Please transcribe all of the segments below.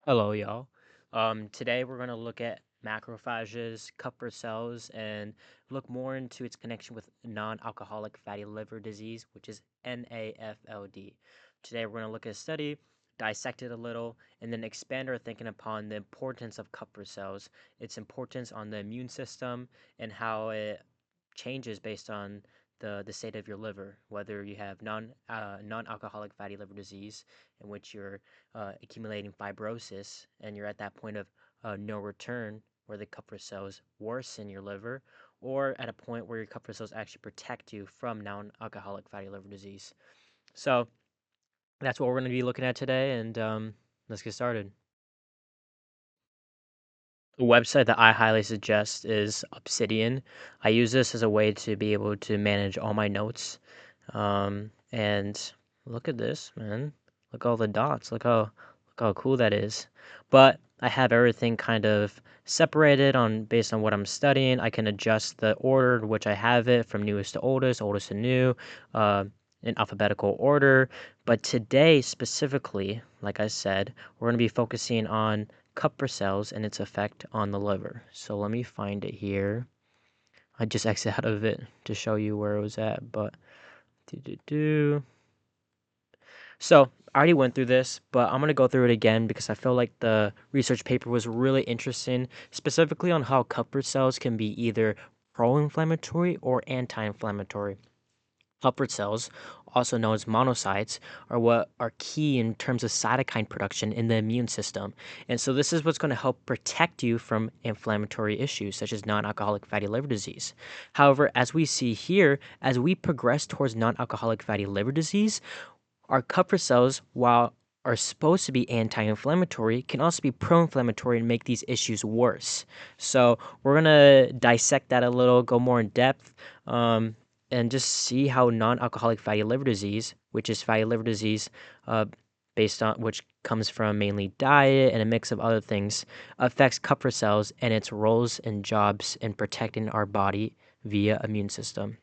Hello, y'all. Today we're going to look at macrophages, Kuppfer cells, and look more into its connection with non-alcoholic fatty liver disease, which is NAFLD. Today we're going to look at a study, dissect it a little, and then expand our thinking upon the importance of Kuppfer cells, its importance on the immune system, and how it changes based on the state of your liver, whether you have non-alcoholic fatty liver disease, in which you're accumulating fibrosis, and you're at that point of no return where the Kupffer cells worsen your liver, or at a point where your Kupffer cells actually protect you from non-alcoholic fatty liver disease. So that's what we're going to be looking at today, and let's get started. The website that I highly suggest is Obsidian. I use this as a way to be able to manage all my notes. And look at this, man. Look at all the dots. Look how cool that is. But I have everything kind of separated on based on what I'm studying. I can adjust the order in which I have it from newest to oldest, oldest to new, in alphabetical order. But today specifically, like I said, we're going to be focusing on Kupffer cells and its effect on the liver. So let me find it here. I just exited out of it to show you where it was at, but so I already went through this, but I'm gonna go through it again because I feel like the research paper was really interesting, specifically on how Kupffer cells can be either pro-inflammatory or anti-inflammatory. Kupffer cells, also known as monocytes, are what are key in terms of cytokine production in the immune system. And so this is what's going to help protect you from inflammatory issues such as non-alcoholic fatty liver disease. However, as we see here, as we progress towards non-alcoholic fatty liver disease, our Kupffer cells, while are supposed to be anti-inflammatory, can also be pro-inflammatory and make these issues worse. So we're gonna dissect that a little, go more in depth, and just see how non-alcoholic fatty liver disease, which is fatty liver disease, based on which comes from mainly diet and a mix of other things, affects Kupffer cells and its roles and jobs in protecting our body via immune system.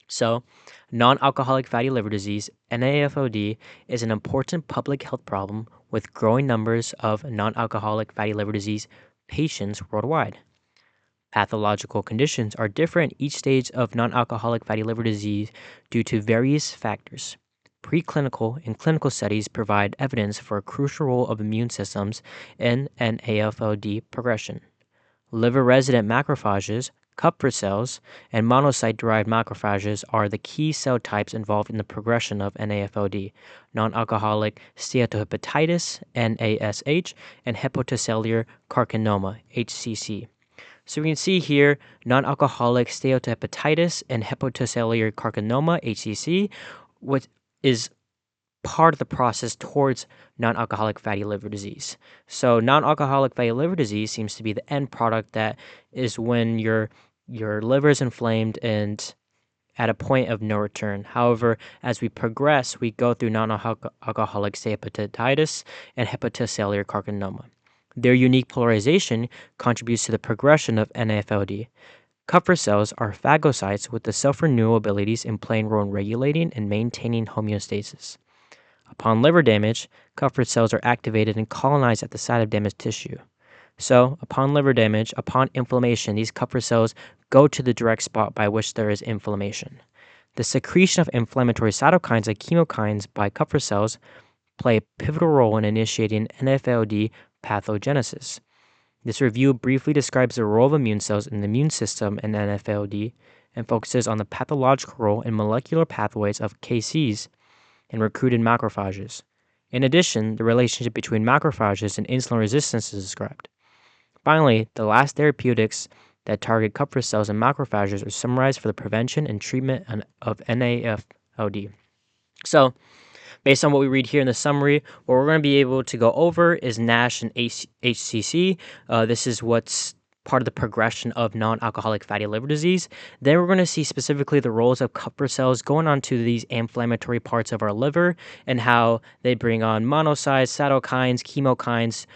So, non alcoholic fatty liver disease, NAFLD, is an important public health problem with growing numbers of non alcoholic fatty liver disease patients worldwide. Pathological conditions are different each stage of non alcoholic fatty liver disease due to various factors. Preclinical and clinical studies provide evidence for a crucial role of immune systems in NAFLD progression. Liver-resident macrophages, Kupffer cells, and monocyte-derived macrophages are the key cell types involved in the progression of NAFLD, non-alcoholic steatohepatitis (NASH), and hepatocellular carcinoma (HCC). So we can see here non-alcoholic steatohepatitis and hepatocellular carcinoma (HCC), what is part of the process towards non-alcoholic fatty liver disease. So non-alcoholic fatty liver disease seems to be the end product, that is when your liver is inflamed and at a point of no return. However, as we progress, we go through non-alcoholic steatohepatitis and hepatocellular carcinoma. Their unique polarization contributes to the progression of NAFLD. Kupffer cells are phagocytes with the self-renewal abilities and playing role in regulating and maintaining homeostasis. Upon liver damage, Kupffer cells are activated and colonize at the site of damaged tissue. So, upon liver damage, upon inflammation, these Kupffer cells go to the direct spot by which there is inflammation. The secretion of inflammatory cytokines like chemokines by Kupffer cells play a pivotal role in initiating NAFLD pathogenesis. This review briefly describes the role of immune cells in the immune system in NAFLD and focuses on the pathological role in molecular pathways of KCs and recruited macrophages. In addition, the relationship between macrophages and insulin resistance is described. Finally, the last therapeutics that target Kupffer cells and macrophages are summarized for the prevention and treatment of NAFLD. So, based on what we read here in the summary, what we're going to be able to go over is NASH and HCC. This is what's part of the progression of non-alcoholic fatty liver disease. Then we're going to see specifically the roles of Kupffer cells going on to these inflammatory parts of our liver and how they bring on monocytes, cytokines, chemokines,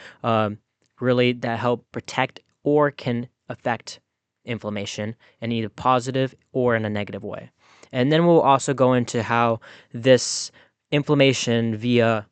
really that help protect or can affect inflammation in either positive or in a negative way. And then we'll also go into how this inflammation via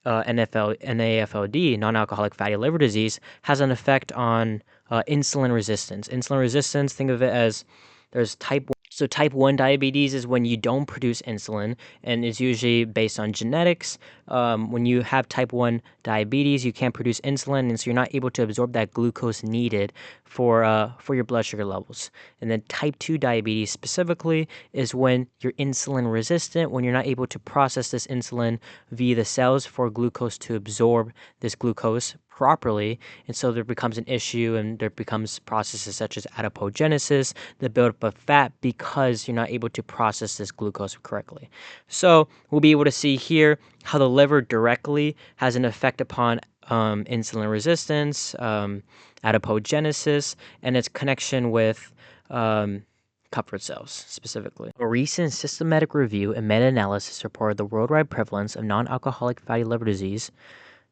NAFLD, non-alcoholic fatty liver disease, has an effect on insulin resistance. Insulin resistance, think of it as there's type 1. So type 1 diabetes is when you don't produce insulin and is usually based on genetics. When you have type 1 diabetes, you can't produce insulin, and so you're not able to absorb that glucose needed for your blood sugar levels. And then type 2 diabetes specifically is when you're insulin resistant, when you're not able to process this insulin via the cells for glucose to absorb this glucose properly, and so there becomes an issue, and there becomes processes such as adipogenesis, the buildup of fat, because you're not able to process this glucose correctly. So we'll be able to see here how the liver directly has an effect upon insulin resistance, adipogenesis, and its connection with Kupfer cells specifically. A recent systematic review and meta-analysis reported the worldwide prevalence of non-alcoholic fatty liver disease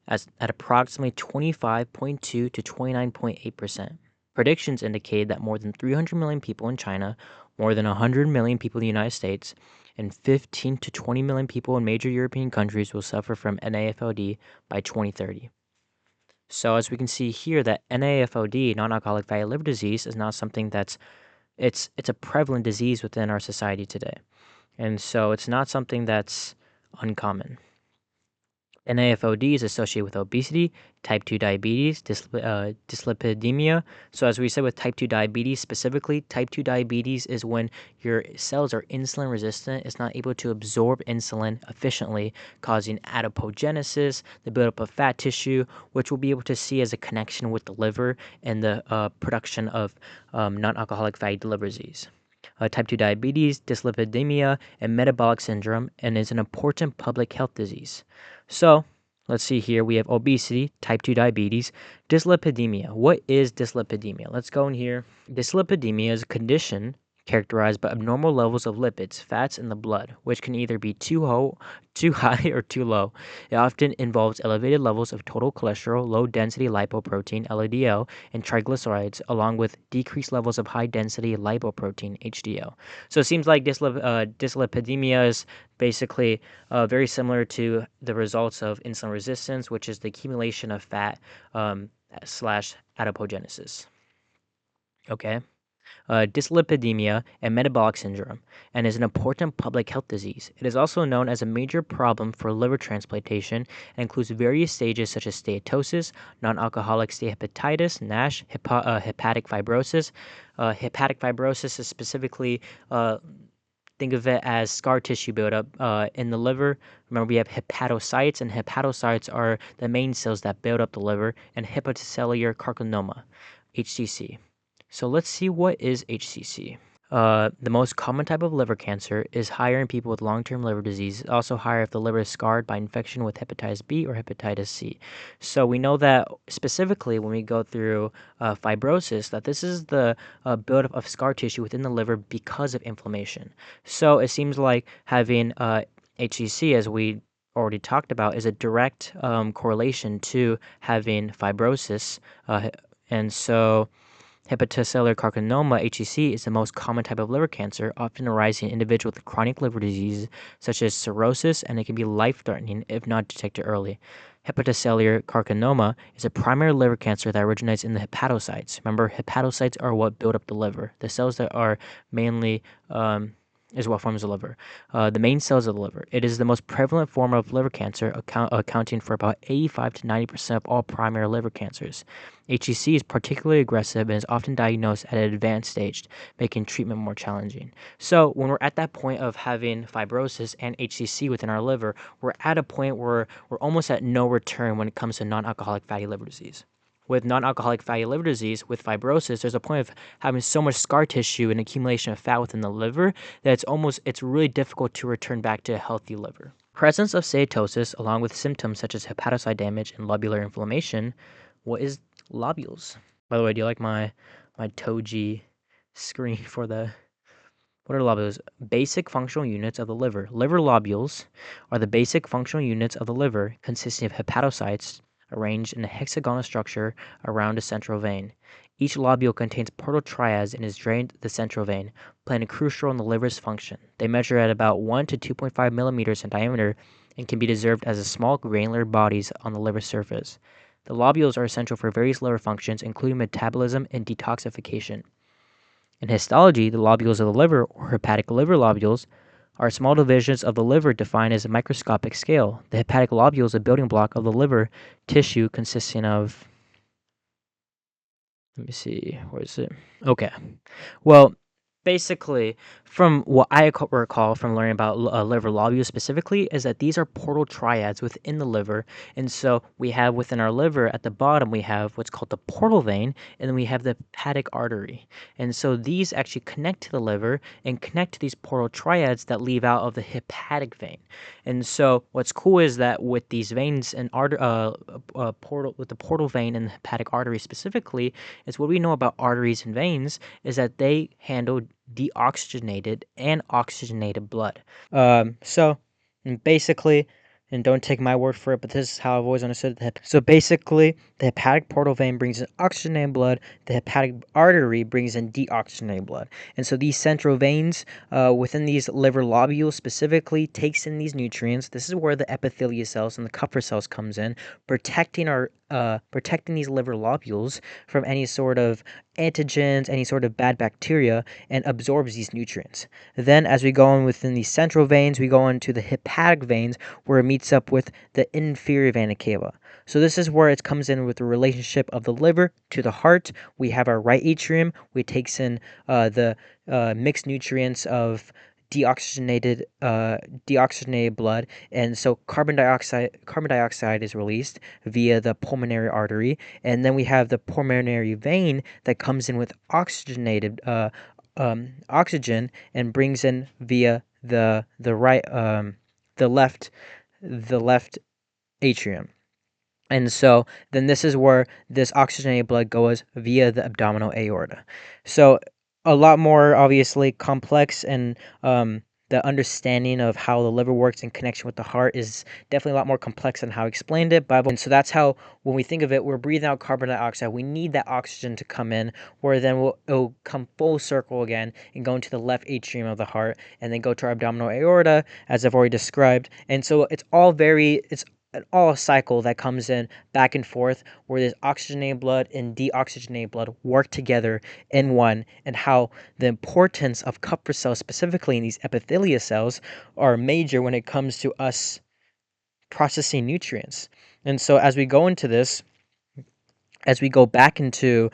at approximately 25.2 to 29.8%. Predictions indicate that more than 300 million people in China, more than 100 million people in the United States, and 15 to 20 million people in major European countries will suffer from NAFLD by 2030. So as we can see here, that NAFLD, non-alcoholic fatty liver disease, is not something it's a prevalent disease within our society today. And so it's not something that's uncommon. NAFLD is associated with obesity, type 2 diabetes, dyslipidemia. So as we said with type 2 diabetes specifically, type 2 diabetes is when your cells are insulin resistant. It's not able to absorb insulin efficiently, causing adipogenesis, the buildup of fat tissue, which we'll be able to see as a connection with the liver and the production of non-alcoholic fatty liver disease. Type 2 diabetes, dyslipidemia, and metabolic syndrome, and is an important public health disease. So, let's see here. We have obesity, type 2 diabetes, dyslipidemia. What is dyslipidemia? Let's go in here. Dyslipidemia is a condition characterized by abnormal levels of lipids, fats in the blood, which can either be too high or too low. It often involves elevated levels of total cholesterol, low-density lipoprotein, LDL, and triglycerides, along with decreased levels of high-density lipoprotein, HDL. So it seems like dyslipidemia is basically very similar to the results of insulin resistance, which is the accumulation of fat slash adipogenesis. Okay. Dyslipidemia and metabolic syndrome, and is an important public health disease. It is also known as a major problem for liver transplantation and includes various stages such as steatosis, non-alcoholic steatohepatitis, NASH, hepatic fibrosis. Hepatic fibrosis is specifically think of it as scar tissue buildup in the liver. Remember, we have hepatocytes, and hepatocytes are the main cells that build up the liver, and hepatocellular carcinoma, HCC. So let's see, what is HCC. The most common type of liver cancer is higher in people with long-term liver disease, also higher if the liver is scarred by infection with hepatitis B or hepatitis C. So we know that specifically when we go through fibrosis, that this is the buildup of scar tissue within the liver because of inflammation. So it seems like having HCC, as we already talked about, is a direct correlation to having fibrosis, and so hepatocellular carcinoma, HCC, is the most common type of liver cancer, often arising in individuals with chronic liver disease such as cirrhosis, and it can be life-threatening if not detected early. Hepatocellular carcinoma is a primary liver cancer that originates in the hepatocytes. Remember, hepatocytes are what build up the liver. The cells that are mainly is what forms the liver. The main cells of the liver. It is the most prevalent form of liver cancer, accounting for about 85 to 90% of all primary liver cancers. HCC is particularly aggressive and is often diagnosed at an advanced stage, making treatment more challenging. So when we're at that point of having fibrosis and HCC within our liver, we're at a point where we're almost at no return when it comes to non-alcoholic fatty liver disease. With non-alcoholic fatty liver disease, with fibrosis, there's a point of having so much scar tissue and accumulation of fat within the liver that it's really difficult to return back to a healthy liver. Presence of steatosis, along with symptoms such as hepatocyte damage and lobular inflammation. What is lobules? By the way, do you like my Toji screen for the... What are lobules? Basic functional units of the liver. Liver lobules are the basic functional units of the liver, consisting of hepatocytes arranged in a hexagonal structure around a central vein. Each lobule contains portal triads and is drained to the central vein, playing a crucial role in the liver's function. They measure at about 1 to 2.5 millimeters in diameter and can be observed as small granular bodies on the liver surface. The lobules are essential for various liver functions, including metabolism and detoxification. In histology, the lobules of the liver, or hepatic liver lobules, are small divisions of the liver defined as a microscopic scale. The hepatic lobule is a building block of the liver tissue consisting of, let me see, where is it? Okay. Well, basically, from what I recall from learning about liver lobules specifically, is that these are portal triads within the liver. And so we have within our liver at the bottom, we have what's called the portal vein, and then we have the hepatic artery. And so these actually connect to the liver and connect to these portal triads that leave out of the hepatic vein. And so what's cool is that with these veins and portal, with the portal vein and the hepatic artery specifically, is what we know about arteries and veins is that they handle deoxygenated and oxygenated blood. So basically, and don't take my word for it, but this is how I've always understood it. So basically, the hepatic portal vein brings in oxygenated blood, the hepatic artery brings in deoxygenated blood. And so these central veins within these liver lobules specifically takes in these nutrients. This is where the epithelial cells and the Kuppfer cells comes in, protecting these liver lobules from any sort of antigens, any sort of bad bacteria, and absorbs these nutrients. Then as we go on within these central veins, we go into the hepatic veins where it meets up with the inferior vena cava. So this is where it comes in with the relationship of the liver to the heart. We have our right atrium, which takes in the mixed nutrients of deoxygenated blood, and so carbon dioxide is released via the pulmonary artery, and then we have the pulmonary vein that comes in with oxygenated oxygen and brings in via the left atrium. And so then this is where this oxygenated blood goes via the abdominal aorta. So a lot more obviously complex, and the understanding of how the liver works in connection with the heart is definitely a lot more complex than how I explained it. And so that's how, when we think of it, we're breathing out carbon dioxide. We need that oxygen to come in, where then it'll come full circle again and go into the left atrium of the heart, and then go to our abdominal aorta, as I've already described. And so it's all a cycle that comes in back and forth, where this oxygenated blood and deoxygenated blood work together in one, and how the importance of Kuppfer cells, specifically in these epithelial cells, are major when it comes to us processing nutrients. And so as we go into this, as we go back into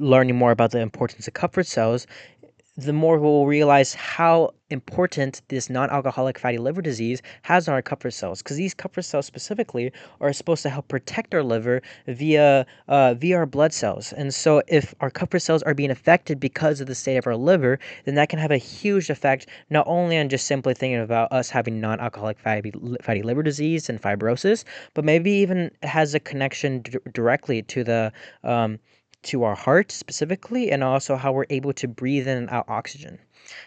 learning more about the importance of Kuppfer cells, the more we'll realize how important this non-alcoholic fatty liver disease has on our Kuppfer cells, because these Kuppfer cells specifically are supposed to help protect our liver via our blood cells. And so if our Kuppfer cells are being affected because of the state of our liver, then that can have a huge effect, not only on just simply thinking about us having non-alcoholic fatty liver disease and fibrosis, but maybe even has a connection directly to the to our heart specifically, and also how we're able to breathe in and out oxygen.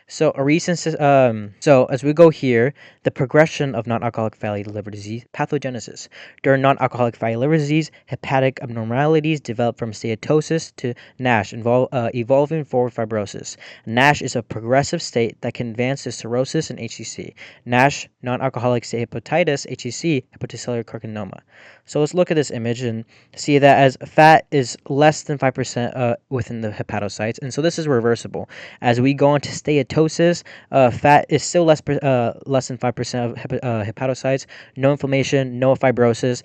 So so as we go here, the progression of non-alcoholic fatty liver disease pathogenesis. During non-alcoholic fatty liver disease, hepatic abnormalities develop from steatosis to NASH, evolving forward fibrosis. NASH is a progressive state that can advance to cirrhosis and HCC. NASH, non-alcoholic steatohepatitis, HCC, hepatocellular carcinoma. So let's look at this image and see that as fat is less than 5% within the hepatocytes, and so this is reversible. As we go into steatosis, fat is still less than 5% of hepatocytes, no inflammation, no fibrosis.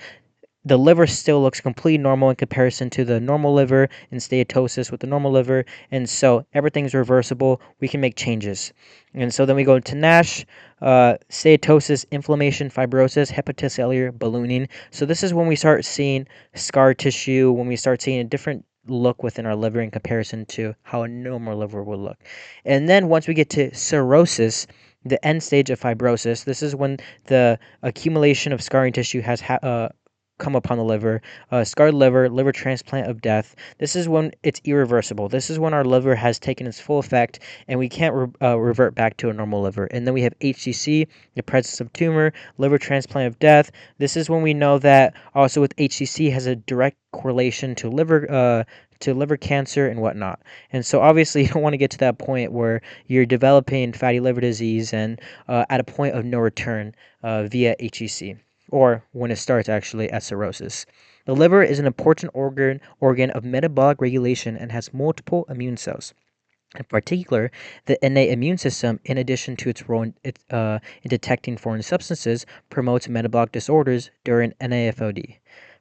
The liver still looks completely normal in comparison to the normal liver in steatosis with the normal liver, and so everything's reversible. We can make changes. And so then we go to NASH, steatosis, inflammation, fibrosis, hepatocellular ballooning. So this is when we start seeing scar tissue, when we start seeing a different look within our liver in comparison to how a normal liver would look. And then once we get to cirrhosis, the end stage of fibrosis, this is when the accumulation of scarring tissue has come upon the liver, scarred liver, liver transplant of death. This is when it's irreversible. This is when our liver has taken its full effect and we can't revert back to a normal liver. And then we have HCC, the presence of tumor, liver transplant of death. This is when we know that also with HCC has a direct correlation to liver to liver cancer and whatnot. And so obviously you don't want to get to that point where you're developing fatty liver disease and at a point of no return via HEC, or when it starts actually at cirrhosis. The liver is an important organ of metabolic regulation and has multiple immune cells. In particular, the innate immune system, in addition to its role in detecting foreign substances, promotes metabolic disorders during NAFLD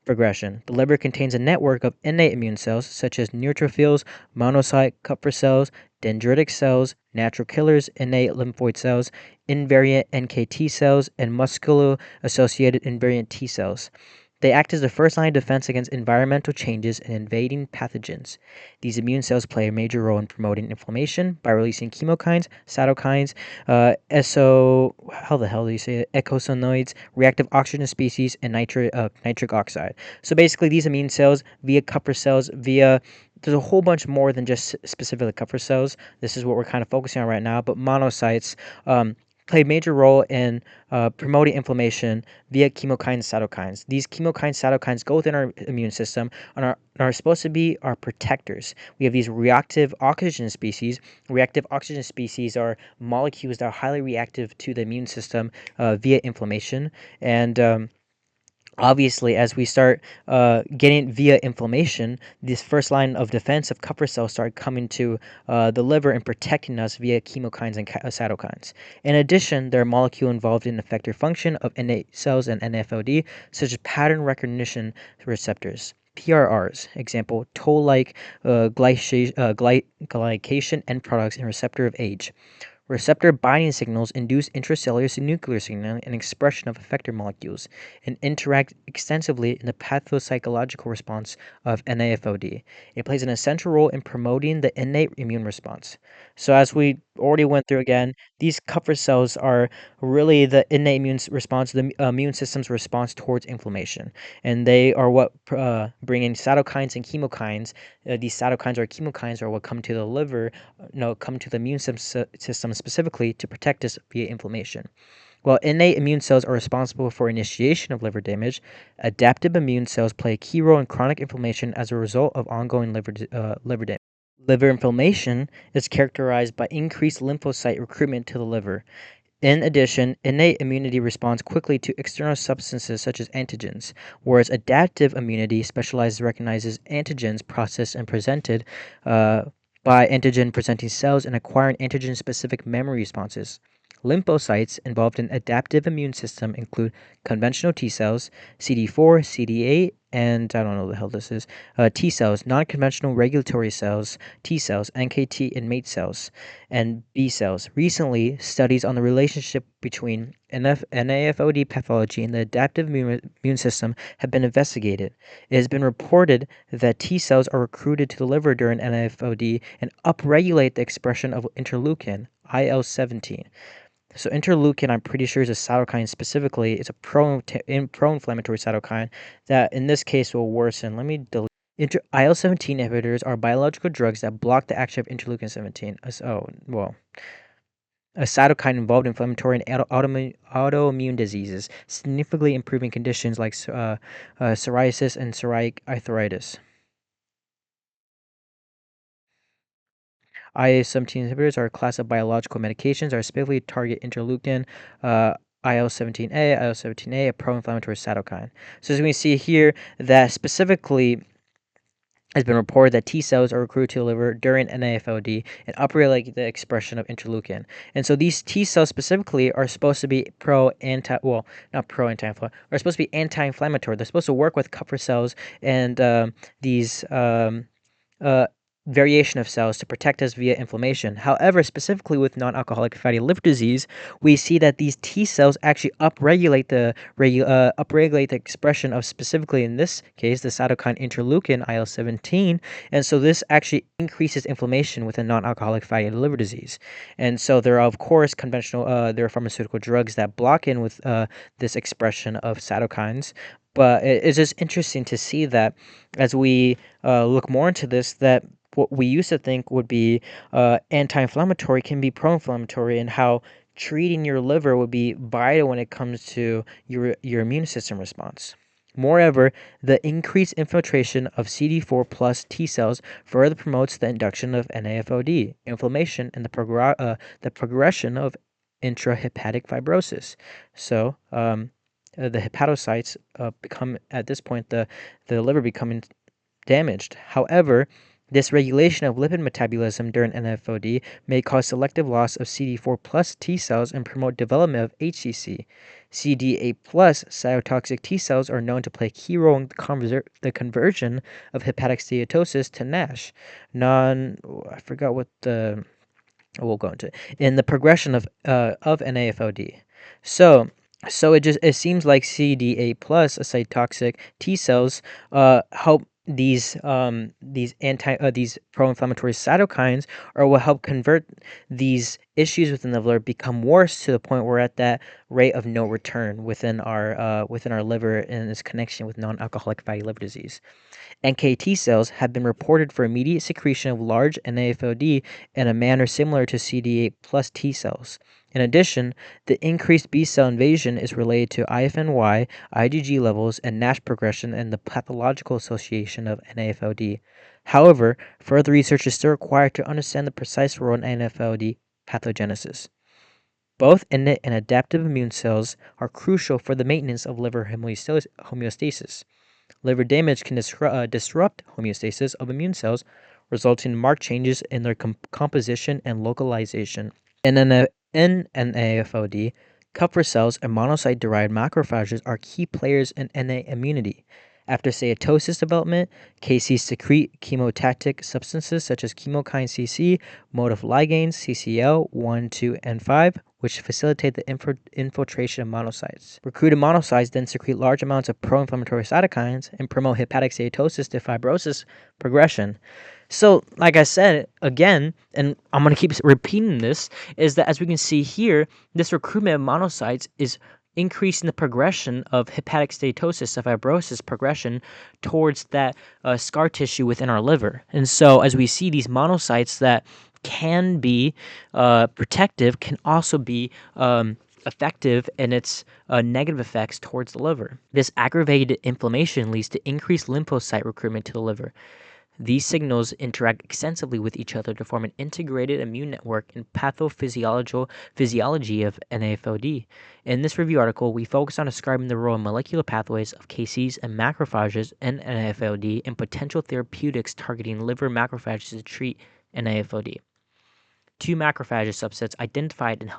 progression. The liver contains a network of innate immune cells such as neutrophils, monocyte, Kupffer cells, dendritic cells, natural killers, innate lymphoid cells, invariant NKT cells, and musculo-associated invariant T cells. They act as the first line of defense against environmental changes and invading pathogens. These immune cells play a major role in promoting inflammation by releasing chemokines, cytokines, how the hell do you say it? Eicosanoids, reactive oxygen species, and nitric oxide. So basically, these immune cells, via Kupffer cells, there's a whole bunch more than just specifically Kupffer cells. This is what we're kind of focusing on right now, but monocytes play a major role in promoting inflammation via chemokines, cytokines. These chemokines, cytokines go within our immune system and are supposed to be our protectors. We have these reactive oxygen species. Reactive oxygen species are molecules that are highly reactive to the immune system via inflammation. And obviously, as we start getting via inflammation, this first line of defense of Kupffer cells start coming to the liver and protecting us via chemokines and cytokines. In addition, there are molecules involved in effector function of innate cells and NAFLD, such as pattern recognition receptors. PRRs, example, toll-like glycation end products and receptor of age. Receptor binding signals induce intracellular nuclear signaling and expression of effector molecules and interact extensively in the pathopsychological response of NAFLD. It plays an essential role in promoting the innate immune response. So as we already went through again, these Kupffer cells are really the innate immune response, the immune system's response towards inflammation. And they are what bring in cytokines and chemokines. These cytokines or chemokines are what come to the liver, come to the immune system specifically to protect us via inflammation. While innate immune cells are responsible for initiation of liver damage, adaptive immune cells play a key role in chronic inflammation as a result of ongoing liver damage. Liver inflammation is characterized by increased lymphocyte recruitment to the liver. In addition, innate immunity responds quickly to external substances such as antigens, whereas adaptive immunity recognizes antigens processed and presented by antigen-presenting cells and acquiring antigen-specific memory responses. Lymphocytes involved in adaptive immune system include conventional T cells, CD4, CD8, and I don't know what the hell this is, T cells, non-conventional regulatory cells, T cells, NKT and mate cells, and B cells. Recently, studies on the relationship between NAFLD pathology and the adaptive immune system have been investigated. It has been reported that T cells are recruited to the liver during NAFLD and upregulate the expression of interleukin, IL-17. So interleukin, I'm pretty sure, is a cytokine specifically. It's a pro-inflammatory cytokine that, in this case, will worsen. Let me delete. IL-17 inhibitors are biological drugs that block the action of interleukin-17. A cytokine involved in inflammatory and autoimmune diseases, significantly improving conditions like psoriasis and psoriatic arthritis. IL-17 inhibitors are a class of biological medications that specifically target interleukin, IL-17A, IL-17A, a pro-inflammatory cytokine. So as we see here, that specifically has been reported that T cells are recruited to the liver during NAFLD and upregulate the expression of interleukin. And so these T cells specifically are supposed to be are supposed to be anti-inflammatory. They're supposed to work with Kupffer cells and these uh, variation of cells to protect us via inflammation. However, specifically with non-alcoholic fatty liver disease, we see that these T cells actually upregulate the expression of, specifically in this case, the cytokine interleukin IL-17, and so this actually increases inflammation with a non-alcoholic fatty liver disease. And so there are, of course, there are pharmaceutical drugs that block in with this expression of cytokines. But it's just interesting to see that as we look more into this, that what we used to think would be anti-inflammatory can be pro-inflammatory, and how treating your liver would be vital when it comes to your immune system response. Moreover, the increased infiltration of CD4 plus T cells further promotes the induction of NAFLD, inflammation, and the progression of intrahepatic fibrosis. So, the hepatocytes become, at this point, the liver becoming damaged. However, this regulation of lipid metabolism during NAFLD may cause selective loss of CD4 plus T cells and promote development of HCC. CD8 plus cytotoxic T cells are known to play a key role in the conversion of hepatic steatosis to NASH. I forgot what the we'll go into in the progression of NAFLD. So it seems like CD8 plus cytotoxic T cells help these pro-inflammatory cytokines, or will help convert these issues within the liver become worse to the point where we're at that rate of no return within our liver and its connection with non-alcoholic fatty liver disease. NKT cells have been reported for immediate secretion of large NAFLD in a manner similar to CD8 plus T cells. In addition, the increased B cell invasion is related to IFNY, IgG levels, and NASH progression and the pathological association of NAFLD. However, further research is still required to understand the precise role in NAFLD pathogenesis. Both innate and adaptive immune cells are crucial for the maintenance of liver homeostasis. Liver damage can disrupt homeostasis of immune cells, resulting in marked changes in their composition and localization. In NAFLD, Kuppfer cells and monocyte-derived macrophages are key players in innate immunity. After steatosis development, KCs secrete chemotactic substances such as chemokine CC, motif ligands CCL 1, 2, and 5, which facilitate the infiltration of monocytes. Recruited monocytes then secrete large amounts of pro-inflammatory cytokines and promote hepatic steatosis to fibrosis progression. So, like I said, again, and I'm going to keep repeating this, is that as we can see here, this recruitment of monocytes is increasing the progression of hepatic steatosis, of fibrosis progression towards that scar tissue within our liver. And so as we see these monocytes that can be protective, can also be effective in its negative effects towards the liver. This aggravated inflammation leads to increased lymphocyte recruitment to the liver. These signals interact extensively with each other to form an integrated immune network and physiology of NAFLD. In this review article, we focus on describing the role of molecular pathways of KCs and macrophages in NAFLD and potential therapeutics targeting liver macrophages to treat NAFLD. Two macrophage subsets identified in the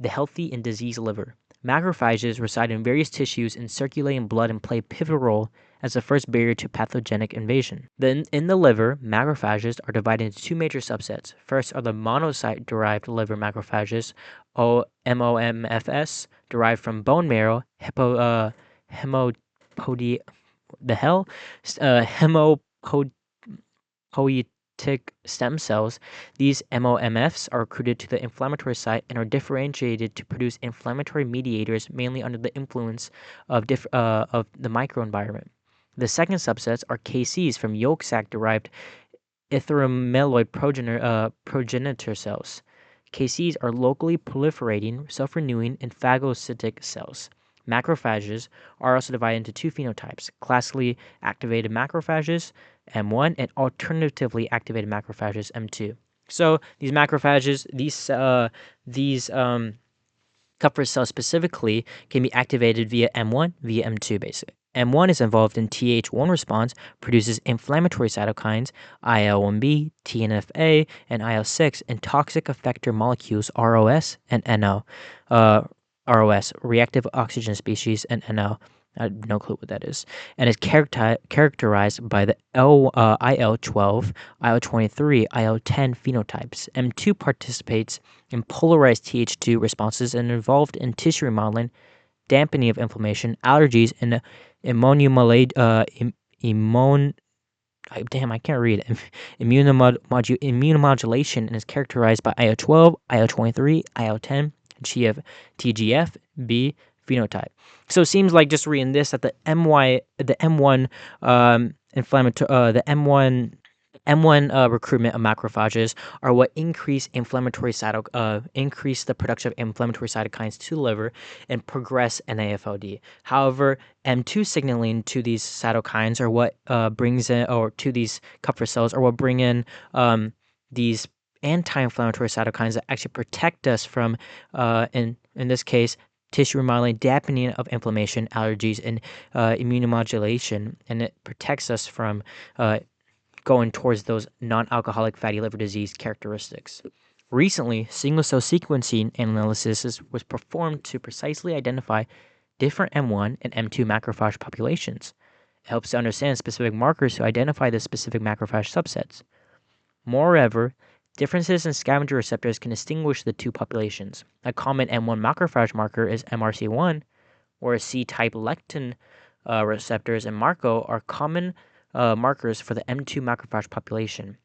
healthy and diseased liver. Macrophages reside in various tissues and circulating blood and play a pivotal role as the first barrier to pathogenic invasion. Then, in the liver, macrophages are divided into two major subsets. First are the monocyte-derived liver macrophages, MOMFs, derived from bone marrow, hematopoietic stem cells. These MOMFs are recruited to the inflammatory site and are differentiated to produce inflammatory mediators, mainly under the influence of the microenvironment. The second subsets are KCs from yolk sac-derived erythromeloid progenitor cells. KCs are locally proliferating, self-renewing, and phagocytic cells. Macrophages are also divided into two phenotypes: classically activated macrophages, M1, and alternatively activated macrophages, M2. So these macrophages, these Kupffer cells specifically can be activated via M1, via M2 basically. M1 is involved in Th1 response, produces inflammatory cytokines, IL-1B, TNF-A, and IL-6, and toxic effector molecules ROS and NO. ROS, reactive oxygen species, and NO. I have no clue what that is. And is characterized by the IL-12, IL-23, IL-10 phenotypes. M2 participates in polarized Th2 responses and involved in tissue remodeling, dampening of inflammation, allergies, and immunomodulation, and is characterized by IL-12, IL-23, IL-10, TGF-B phenotype. So it seems like, just reading this, that the M1 M1 recruitment of macrophages are what increase increase the production of inflammatory cytokines to the liver and progress NAFLD. However, M2 signaling to these cytokines are what brings in, or to these Kupffer cells, are what bring in these anti-inflammatory cytokines that actually protect us from, in this case, tissue remodeling, dampening of inflammation, allergies, and immunomodulation, and it protects us from going towards those non-alcoholic fatty liver disease characteristics. Recently, single-cell sequencing analysis was performed to precisely identify different M1 and M2 macrophage populations. It helps to understand specific markers to identify the specific macrophage subsets. Moreover, differences in scavenger receptors can distinguish the two populations. A common M1 macrophage marker is MRC1, whereas C-type lectin receptors and Marco are common markers for the M2 macrophage population.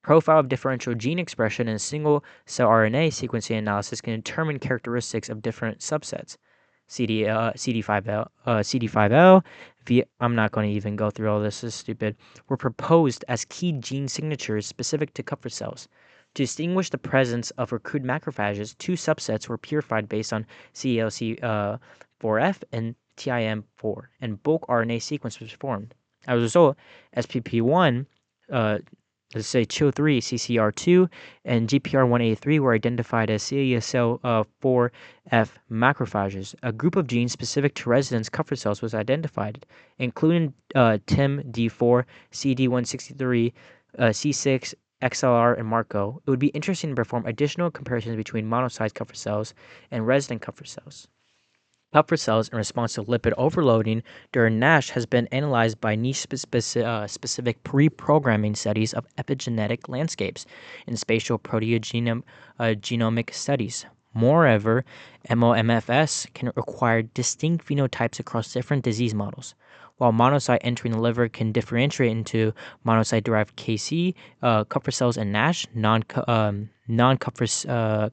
Profile of differential gene expression in single-cell RNA sequencing analysis can determine characteristics of different subsets. CD5L, I'm not going to even go through all this is stupid, were proposed as key gene signatures specific to Kupffer cells. To distinguish the presence of recruited macrophages, two subsets were purified based on CALC4F and TIM4, and bulk RNA sequence was formed. As a result, SPP1, let's say CHO3, CCR2, and GPR183 were identified as CALC4F macrophages. A group of genes specific to residence Kupffer cells was identified, including TIM-D4, CD163, C6, XLR, and Marco. It would be interesting to perform additional comparisons between monocyte Kupffer cells and resident Kupffer cells. Kupffer cells in response to lipid overloading during NASH has been analyzed by niche-specific pre-programming studies of epigenetic landscapes in spatial proteogenomic studies. Moreover, MOMFS can acquire distinct phenotypes across different disease models. While monocyte entering the liver can differentiate into monocyte-derived KC, Kupffer cells, and NASH, non-Kupffer cell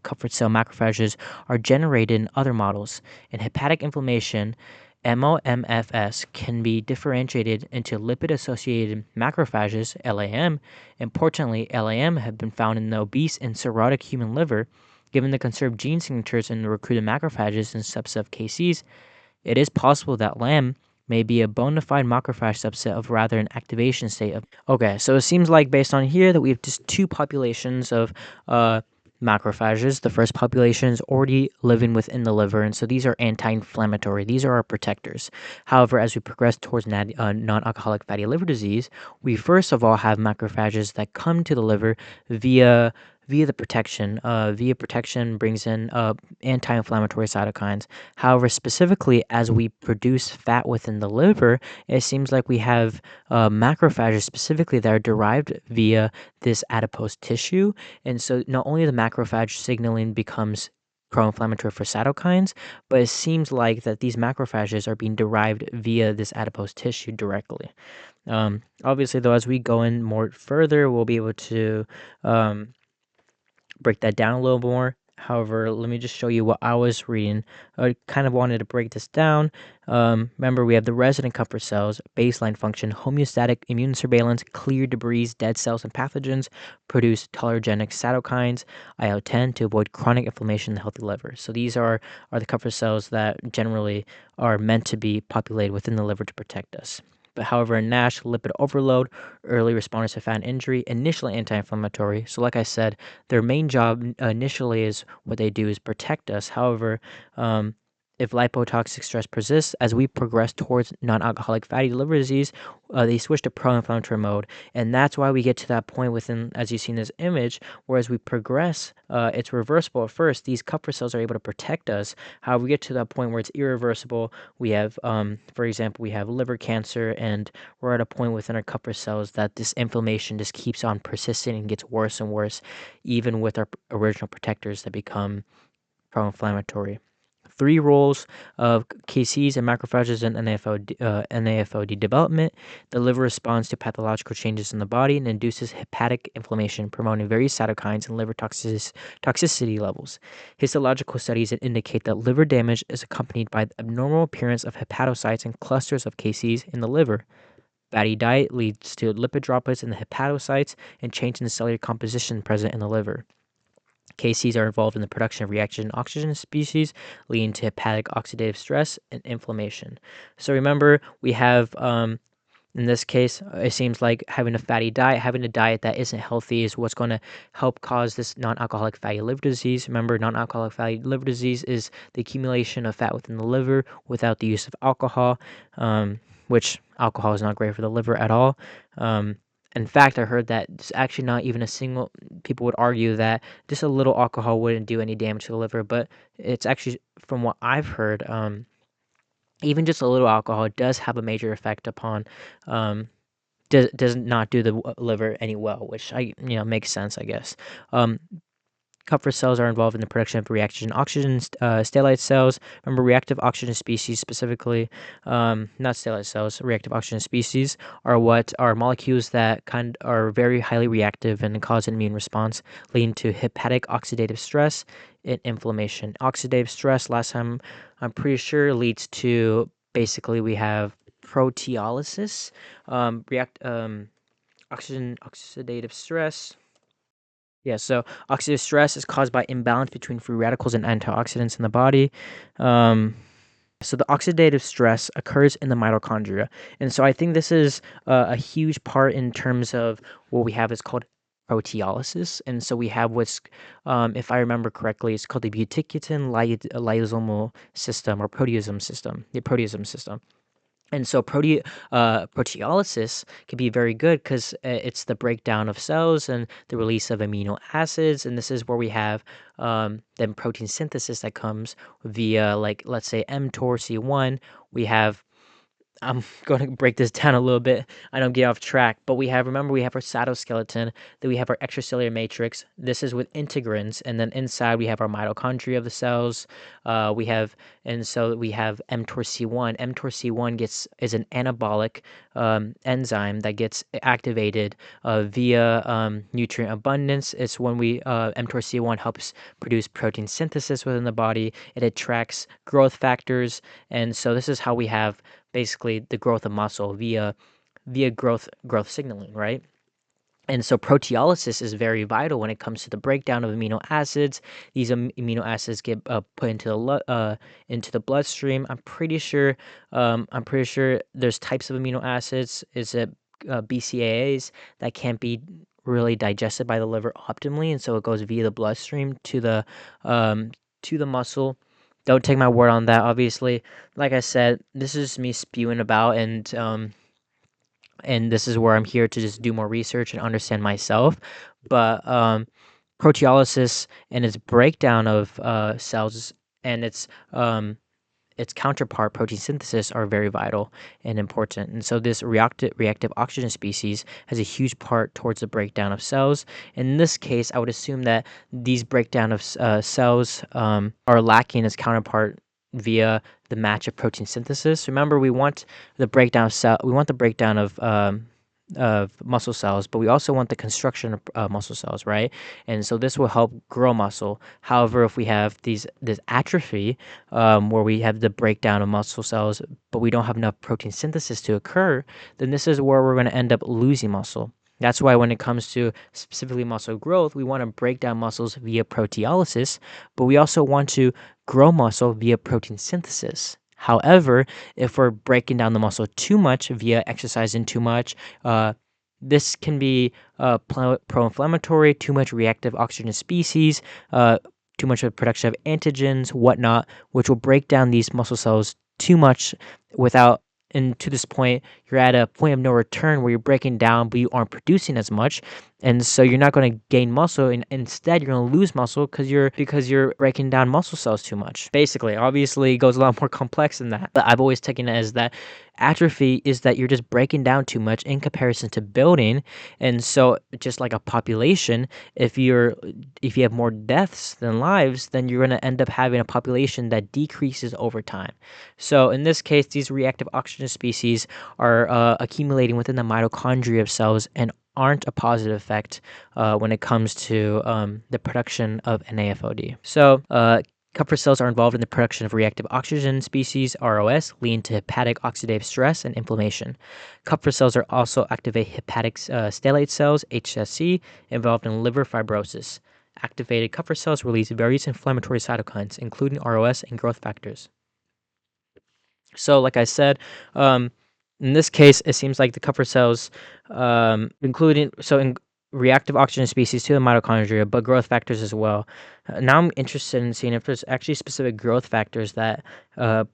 macrophages are generated in other models. In hepatic inflammation, MOMFS can be differentiated into lipid-associated macrophages, LAM. Importantly, LAM have been found in the obese and cirrhotic human liver. Given the conserved gene signatures in the recruited macrophages and subset of KCs, it is possible that LAM may be a bona fide macrophage subset of rather an activation state of. Okay, so it seems like based on here that we have just two populations of macrophages. The first population is already living within the liver, and so these are anti-inflammatory. These are our protectors. However, as we progress towards non-alcoholic fatty liver disease, we first of all have macrophages that come to the liver via the protection. Via protection brings in anti-inflammatory cytokines. However, specifically as we produce fat within the liver, it seems like we have macrophages specifically that are derived via this adipose tissue. And so not only the macrophage signaling becomes pro-inflammatory for cytokines, but it seems like that these macrophages are being derived via this adipose tissue directly. Obviously, though, as we go in more further, we'll be able to break that down a little more. However, let me just show you what I was reading. I kind of wanted to break this down. Remember, we have the resident Kupffer cells, baseline function, homeostatic immune surveillance, clear debris, dead cells, and pathogens, produce tolerogenic cytokines, IL-10 to avoid chronic inflammation in the healthy liver. So these are the Kupffer cells that generally are meant to be populated within the liver to protect us. But however, in NASH, lipid overload, early responders to fat injury, initially anti-inflammatory. So like I said, their main job initially is what they do is protect us. However, if lipotoxic stress persists, as we progress towards non-alcoholic fatty liver disease, they switch to pro-inflammatory mode. And that's why we get to that point within, as you see in this image, where as we progress, it's reversible at first. These Kupffer cells are able to protect us. However, we get to that point where it's irreversible. We have, for example, we have liver cancer, and we're at a point within our Kupffer cells that this inflammation just keeps on persisting and gets worse and worse, even with our original protectors that become pro-inflammatory. Three roles of KCs and macrophages in NAFLD development. The liver responds to pathological changes in the body and induces hepatic inflammation, promoting various cytokines and liver toxicity levels. Histological studies indicate that liver damage is accompanied by the abnormal appearance of hepatocytes and clusters of KCs in the liver. Fatty diet leads to lipid droplets in the hepatocytes and change in the cellular composition present in the liver. KCs are involved in the production of reaction oxygen species, leading to hepatic oxidative stress and inflammation. So remember, we have in this case, it seems like having a fatty diet, having a diet that isn't healthy is what's going to help cause this non-alcoholic fatty liver disease. Remember, non-alcoholic fatty liver disease is the accumulation of fat within the liver without the use of alcohol, which alcohol is not great for the liver at all. In fact, I heard that it's actually not even a single, people would argue that just a little alcohol wouldn't do any damage to the liver, but it's actually, from what I've heard, even just a little alcohol does have a major effect upon, does not do the liver any well, which makes sense, I guess. Kupffer cells are involved in the production of reaction oxygen stellate cells. Remember, reactive oxygen species specifically, not stellate cells, reactive oxygen species are what are molecules that are very highly reactive and cause an immune response, leading to hepatic oxidative stress and inflammation. Oxidative stress, last time I'm pretty sure, leads to basically we have proteolysis, oxidative stress. Yeah, so oxidative stress is caused by imbalance between free radicals and antioxidants in the body. So the oxidative stress occurs in the mitochondria, and so I think this is a huge part in terms of what we have is called proteolysis. And so we have what's, if I remember correctly, it's called the butyrate lysosomal system or proteasome system, the proteasome system. And so proteolysis can be very good because it's the breakdown of cells and the release of amino acids. And this is where we have then protein synthesis that comes via, like, let's say mTOR-C1. We have, I'm going to break this down a little bit. I don't get off track, but we have our cytoskeleton, then we have our extracellular matrix. This is with integrins, and then inside we have our mitochondria of the cells. We have mTOR-C1. mTOR-C1 is an anabolic enzyme that gets activated via nutrient abundance. It's when mTOR-C1 helps produce protein synthesis within the body. It attracts growth factors, and so this is how we have basically the growth of muscle via growth signaling, right? And so proteolysis is very vital when it comes to the breakdown of amino acids. These amino acids get put into the bloodstream. I'm pretty sure there's types of amino acids. Is it BCAAs that can't be really digested by the liver optimally, and so it goes via the bloodstream to the muscle. Don't take my word on that, obviously. Like I said, this is me spewing about, and this is where I'm here to just do more research and understand myself. But proteolysis and its breakdown of cells and its counterpart, protein synthesis, are very vital and important. And so this reactive oxygen species has a huge part towards the breakdown of cells. In this case, I would assume that these breakdown of cells are lacking its counterpart via the match of protein synthesis. Remember, we want the breakdown of muscle cells, but we also want the construction of muscle cells, right? And so this will help grow muscle. However, if we have this atrophy, where we have the breakdown of muscle cells, but we don't have enough protein synthesis to occur, then this is where we're going to end up losing muscle. That's why when it comes to specifically muscle growth, we want to break down muscles via proteolysis, but we also want to grow muscle via protein synthesis. However, if we're breaking down the muscle too much via exercising too much, this can be pro-inflammatory, too much reactive oxygen species, too much of production of antigens, whatnot, which will break down these muscle cells too much and to this point, you're at a point of no return where you're breaking down, but you aren't producing as much. And so you're not going to gain muscle, and instead you're going to lose muscle because you're breaking down muscle cells too much. Basically, obviously, it goes a lot more complex than that. But I've always taken it as that atrophy is that you're just breaking down too much in comparison to building. And so, just like a population, if you have more deaths than lives, then you're going to end up having a population that decreases over time. So in this case, these reactive oxygen species are accumulating within the mitochondria of cells and aren't a positive effect when it comes to the production of NAFLD. So Kupfer cells are involved in the production of reactive oxygen species, ROS, leading to hepatic oxidative stress and inflammation. Kupfer cells are also activate hepatic stellate cells, HSC, involved in liver fibrosis. Activated Kupfer cells release various inflammatory cytokines, including ROS and growth factors. So, like I said, um, in this case, it seems like the Kupfer cells, in reactive oxygen species to the mitochondria, but growth factors as well. Now I'm interested in seeing if there's actually specific growth factors that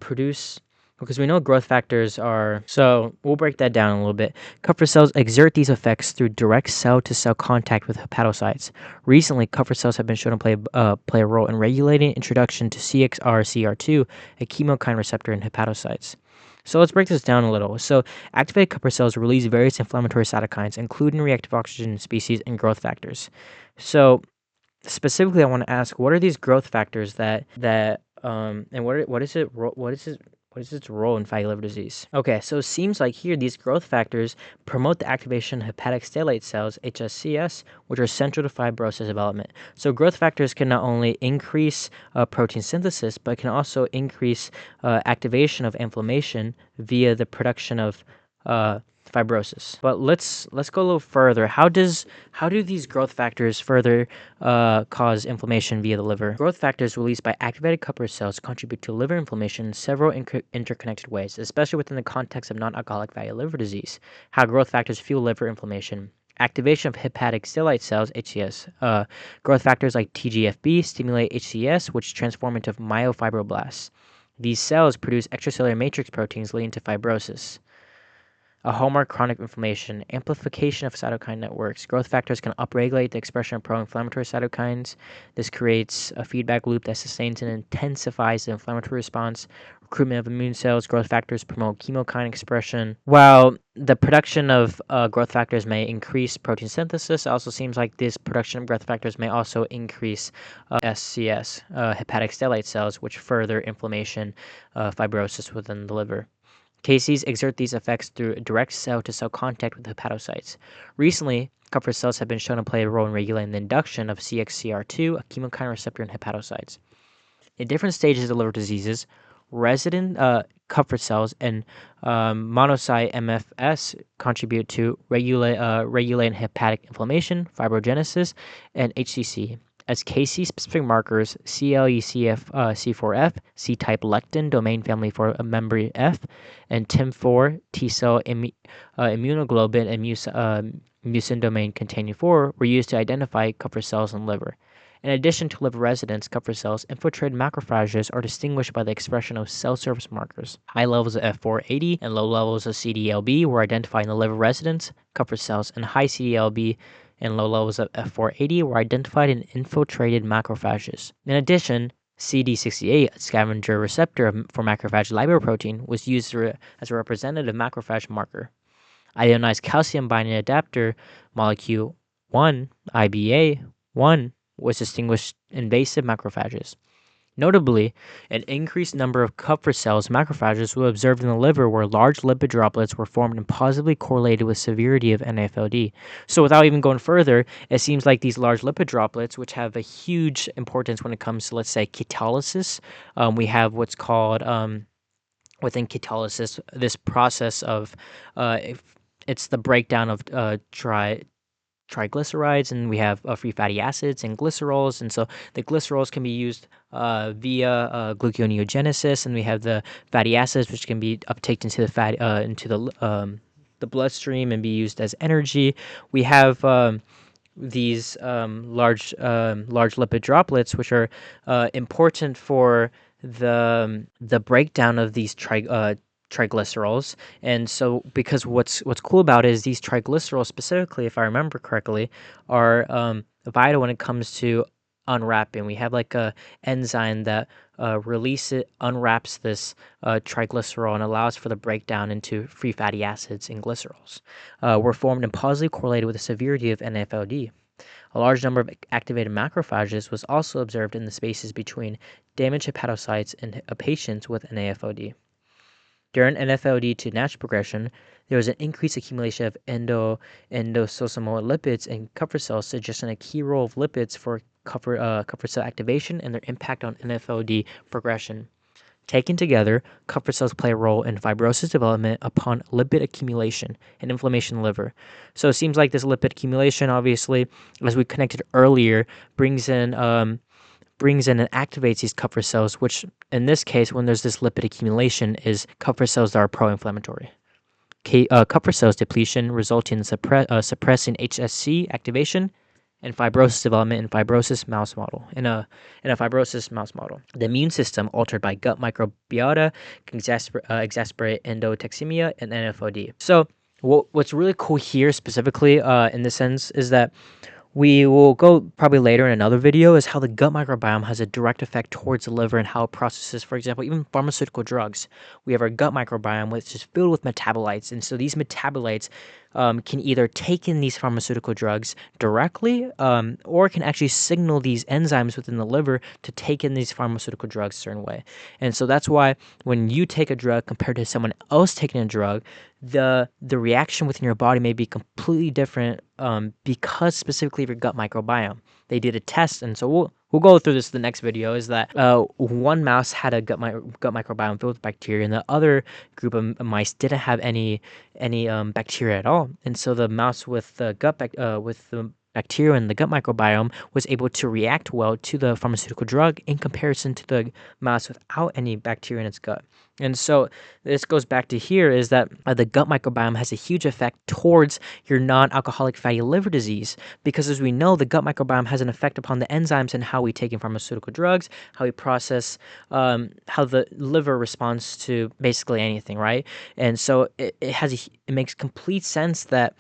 produce, because we know growth factors are. So we'll break that down a little bit. Kupfer cells exert these effects through direct cell-to-cell contact with hepatocytes. Recently, Kupfer cells have been shown to play a role in regulating introduction to CXR-CR2, a chemokine receptor in hepatocytes. So let's break this down a little. So activated Kupfer cells release various inflammatory cytokines, including reactive oxygen species and growth factors. So specifically, I want to ask, what are these growth factors and what is its role in fatty liver disease? Okay, so it seems like here these growth factors promote the activation of hepatic stellate cells, HSCS, which are central to fibrosis development. So growth factors can not only increase protein synthesis, but can also increase activation of inflammation via the production of fibrosis. But let's go a little further. How do these growth factors further cause inflammation via the liver? Growth factors released by activated Kupfer cells contribute to liver inflammation in several interconnected ways, especially within the context of non-alcoholic fatty liver disease. How growth factors fuel liver inflammation. Activation of hepatic stellate cells, HCS. Growth factors like TGFB stimulate HCS, which transform into myofibroblasts. These cells produce extracellular matrix proteins leading to fibrosis. A hallmark chronic inflammation, amplification of cytokine networks. Growth factors can upregulate the expression of pro-inflammatory cytokines. This creates a feedback loop that sustains and intensifies the inflammatory response. Recruitment of immune cells. Growth factors promote chemokine expression. While the production of growth factors may increase protein synthesis, it also seems like this production of growth factors may also increase SCS, hepatic stellate cells, which further inflammation, fibrosis within the liver. Cases exert these effects through direct cell-to-cell contact with hepatocytes. Recently, Kupfer cells have been shown to play a role in regulating the induction of CXCR2, a chemokine receptor in hepatocytes. In different stages of liver diseases, resident Kupfer cells and monocyte MFS contribute to regulating hepatic inflammation, fibrogenesis, and HCC. As KC-specific markers, CLECF-C4F, C-type lectin domain family for memory F, and TIM4 T-cell immunoglobulin and mucin domain containing 4 were used to identify Kupfer cells in liver. In addition to liver residents, Kuppfer cells infiltrated macrophages are distinguished by the expression of cell surface markers. High levels of F480 and low levels of CDLB were identified in the liver residents, Kuppfer cells, and high CDLB and low levels of F480 were identified in infiltrated macrophages. In addition, CD68, a scavenger receptor for macrophage lipoprotein, was used as a representative macrophage marker. Ionized calcium binding adapter molecule 1, IBA1, was distinguished invasive macrophages. Notably, an increased number of Kupfer cells macrophages were observed in the liver where large lipid droplets were formed and positively correlated with severity of NAFLD. So without even going further, it seems like these large lipid droplets, which have a huge importance when it comes to, let's say, ketolysis, we have what's called, within ketolysis, this process of, it's the breakdown of triglycerides, and we have free fatty acids and glycerols, and so the glycerols can be used via gluconeogenesis, and we have the fatty acids which can be uptaked into the bloodstream and be used as energy. We have these large lipid droplets which are important for the breakdown of these triglycerols. And so because what's cool about it is these triglycerols specifically, if I remember correctly, are vital when it comes to unwrapping. We have like a enzyme that unwraps this triglycerol and allows for the breakdown into free fatty acids and glycerols. Were formed and positively correlated with the severity of NAFLD. A large number of activated macrophages was also observed in the spaces between damaged hepatocytes and patients with NAFLD. During NAFLD to NASH progression, there was an increased accumulation of endosomal lipids in Kupfer cells, suggesting a key role of lipids for Kupfer cell activation and their impact on NAFLD progression. Taken together, Kupfer cells play a role in fibrosis development upon lipid accumulation and inflammation in the liver. So it seems like this lipid accumulation, obviously, as we connected earlier, brings in and activates these Kupfer cells, which in this case, when there's this lipid accumulation, is Kupfer cells that are pro-inflammatory. Kupfer cells depletion resulting in suppressing HSC activation and fibrosis development in fibrosis mouse model. In a fibrosis mouse model, the immune system altered by gut microbiota can exacerbate endotoxemia and NAFLD. So what's really cool here specifically in this sense is that we will go probably later in another video is how the gut microbiome has a direct effect towards the liver and how it processes, for example, even pharmaceutical drugs. We have our gut microbiome, which is filled with metabolites. And so these metabolites can either take in these pharmaceutical drugs directly or can actually signal these enzymes within the liver to take in these pharmaceutical drugs a certain way. And so that's why when you take a drug compared to someone else taking a drug, the reaction within your body may be completely different because specifically of your gut microbiome. They did a test, and so we'll go through this in the next video. Is that one mouse had a gut microbiome filled with bacteria, and the other group of mice didn't have any bacteria at all. And so the mouse with the with the bacteria in the gut microbiome was able to react well to the pharmaceutical drug in comparison to the mouse without any bacteria in its gut. And so this goes back to here is that the gut microbiome has a huge effect towards your non-alcoholic fatty liver disease because as we know, the gut microbiome has an effect upon the enzymes and how we take in pharmaceutical drugs, how we process, how the liver responds to basically anything, right? And so it makes complete sense that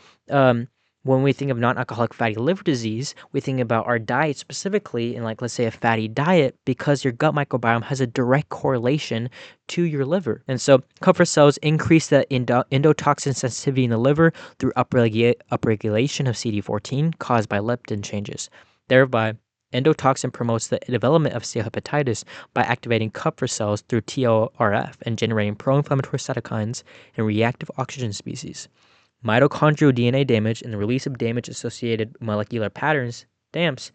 when we think of non-alcoholic fatty liver disease, we think about our diet specifically in like, let's say a fatty diet because your gut microbiome has a direct correlation to your liver. And so Kupfer cells increase the endotoxin sensitivity in the liver through upregulation of CD14 caused by leptin changes. Thereby, endotoxin promotes the development of steatohepatitis by activating Kupfer cells through TLRF and generating pro-inflammatory cytokines and reactive oxygen species. Mitochondrial DNA damage and the release of damage-associated molecular patterns, DAMPs,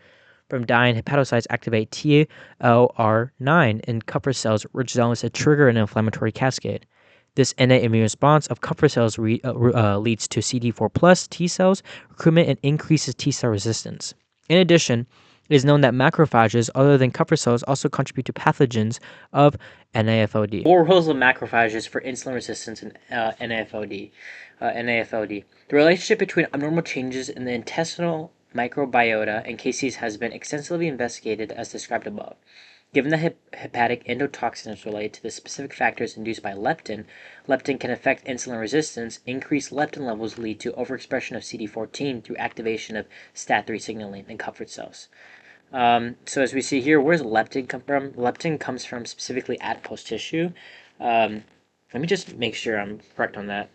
from dying hepatocytes activate TLR9 in Kupfer cells, which is almost a trigger an inflammatory cascade. This innate immune response of Kupfer cells leads to CD4 plus T cells recruitment and increases T cell resistance. In addition, it is known that macrophages, other than Kupfer cells, also contribute to pathogens of NAFLD. More roles of macrophages for insulin resistance in NAFLD. The relationship between abnormal changes in the intestinal microbiota and KCs has been extensively investigated as described above. Given that hepatic endotoxin is related to the specific factors induced by leptin, leptin can affect insulin resistance. Increased leptin levels lead to overexpression of CD14 through activation of STAT3 signaling in Kupfer cells. So as we see here, where does leptin come from? Leptin comes from specifically adipose tissue. Let me just make sure I'm correct on that.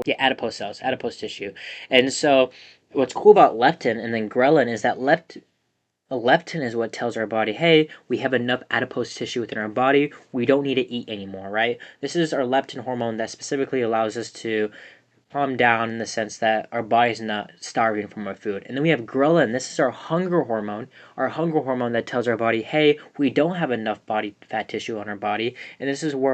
Yeah, adipose cells, adipose tissue. And so what's cool about leptin and then ghrelin is that leptin is what tells our body, hey, we have enough adipose tissue within our body. We don't need to eat anymore, right? This is our leptin hormone that specifically allows us to calm down in the sense that our body's not starving from our food. And then we have ghrelin. This is our hunger hormone that tells our body, hey, we don't have enough body fat tissue on our body. And this is where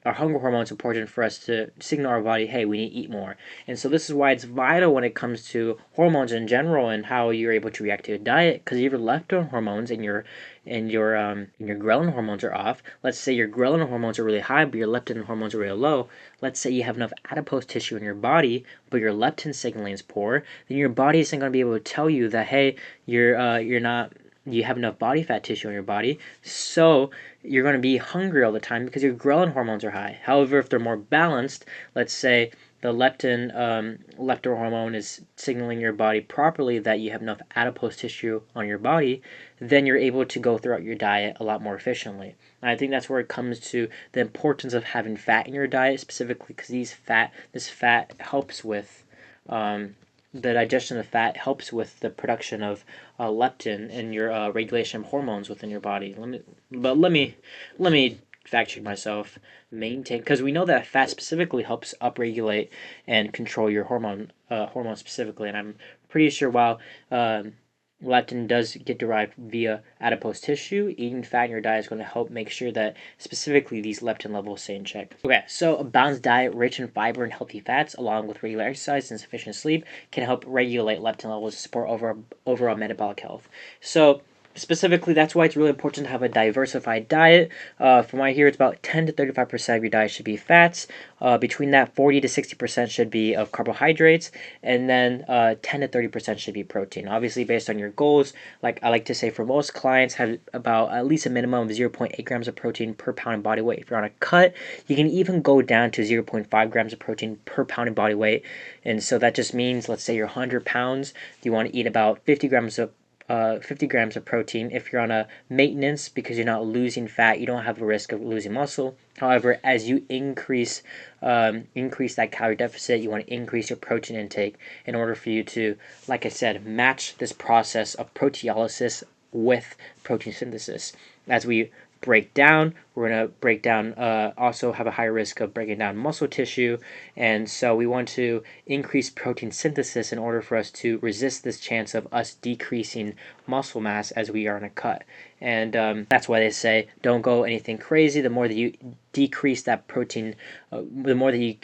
our hunger hormone is important for us to signal our body, hey, we need to eat more. And so this is why it's vital when it comes to hormones in general and how you're able to react to a diet, because your leptin hormones and your ghrelin hormones are off. Let's say your ghrelin hormones are really high, but your leptin hormones are really low. Let's say you have enough adipose tissue in your body, but your leptin signaling is poor. Then your body isn't going to be able to tell you that, hey, you have enough body fat tissue in your body, so you're going to be hungry all the time because your ghrelin hormones are high. However, if they're more balanced, let's say the leptin hormone is signaling your body properly that you have enough adipose tissue on your body, then you're able to go throughout your diet a lot more efficiently. And I think that's where it comes to the importance of having fat in your diet, specifically because this fat helps with the digestion of fat, helps with the production of leptin and your regulation of hormones within your body. Let me fact check myself. Maintain, because we know that fat specifically helps upregulate and control your hormones specifically, and I'm pretty sure while leptin does get derived via adipose tissue. Eating fat in your diet is going to help make sure that specifically these leptin levels stay in check. Okay, so a balanced diet rich in fiber and healthy fats, along with regular exercise and sufficient sleep, can help regulate leptin levels to support overall metabolic health. So specifically, that's why it's really important to have a diversified diet. From what I hear, it's about 10 to 35% of your diet should be fats. Between that, 40 to 60% should be of carbohydrates, and then 10 to 30% should be protein. Obviously, based on your goals, like I like to say, for most clients, have about at least a minimum of 0.8 grams of protein per pound of body weight. If you're on a cut, you can even go down to 0.5 grams of protein per pound of body weight. And so that just means, let's say you're 100 pounds, you want to eat about 50 grams of protein. If you're on a maintenance, because you're not losing fat, you don't have a risk of losing muscle. However, as you increase that calorie deficit, you want to increase your protein intake in order for you to, like I said, match this process of proteolysis with protein synthesis. As we break down, we're going to break down, also have a higher risk of breaking down muscle tissue, and so we want to increase protein synthesis in order for us to resist this chance of us decreasing muscle mass as we are in a cut. And that's why they say don't go anything crazy. The more that you decrease that protein, the more that you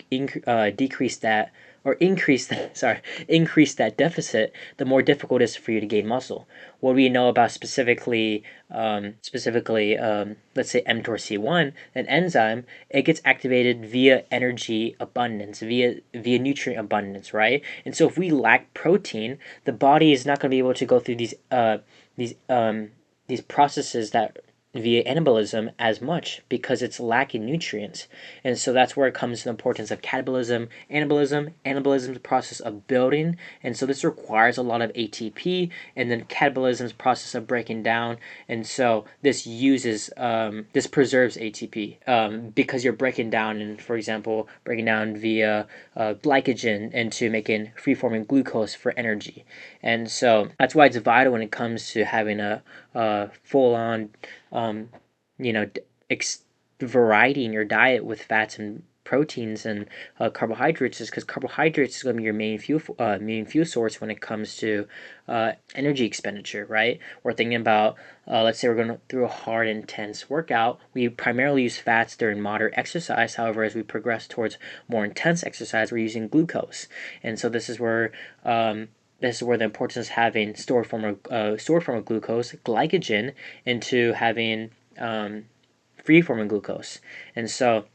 decrease that or increase that increase that deficit, the more difficult it is for you to gain muscle. What we know about specifically let's say mTORC1, an enzyme, it gets activated via energy abundance, via nutrient abundance, right? And so if we lack protein, the body is not going to be able to go through these these processes that via anabolism as much because it's lacking nutrients. And so that's where it comes to the importance of catabolism, anabolism. Anabolism is the process of building, and so this requires a lot of ATP, and then catabolism is the process of breaking down, and so this preserves ATP because you're breaking down, and for example, breaking down via glycogen into making free-forming glucose for energy. And so that's why it's vital when it comes to having a full-on you know, variety in your diet with fats and proteins and carbohydrates, is because carbohydrates is going to be your main fuel source when it comes to energy expenditure, right? We're thinking about, let's say we're going through a hard, intense workout. We primarily use fats during moderate exercise. However, as we progress towards more intense exercise, we're using glucose. And so this is where the importance of having stored form of glucose, glycogen, into having free form of glucose. And so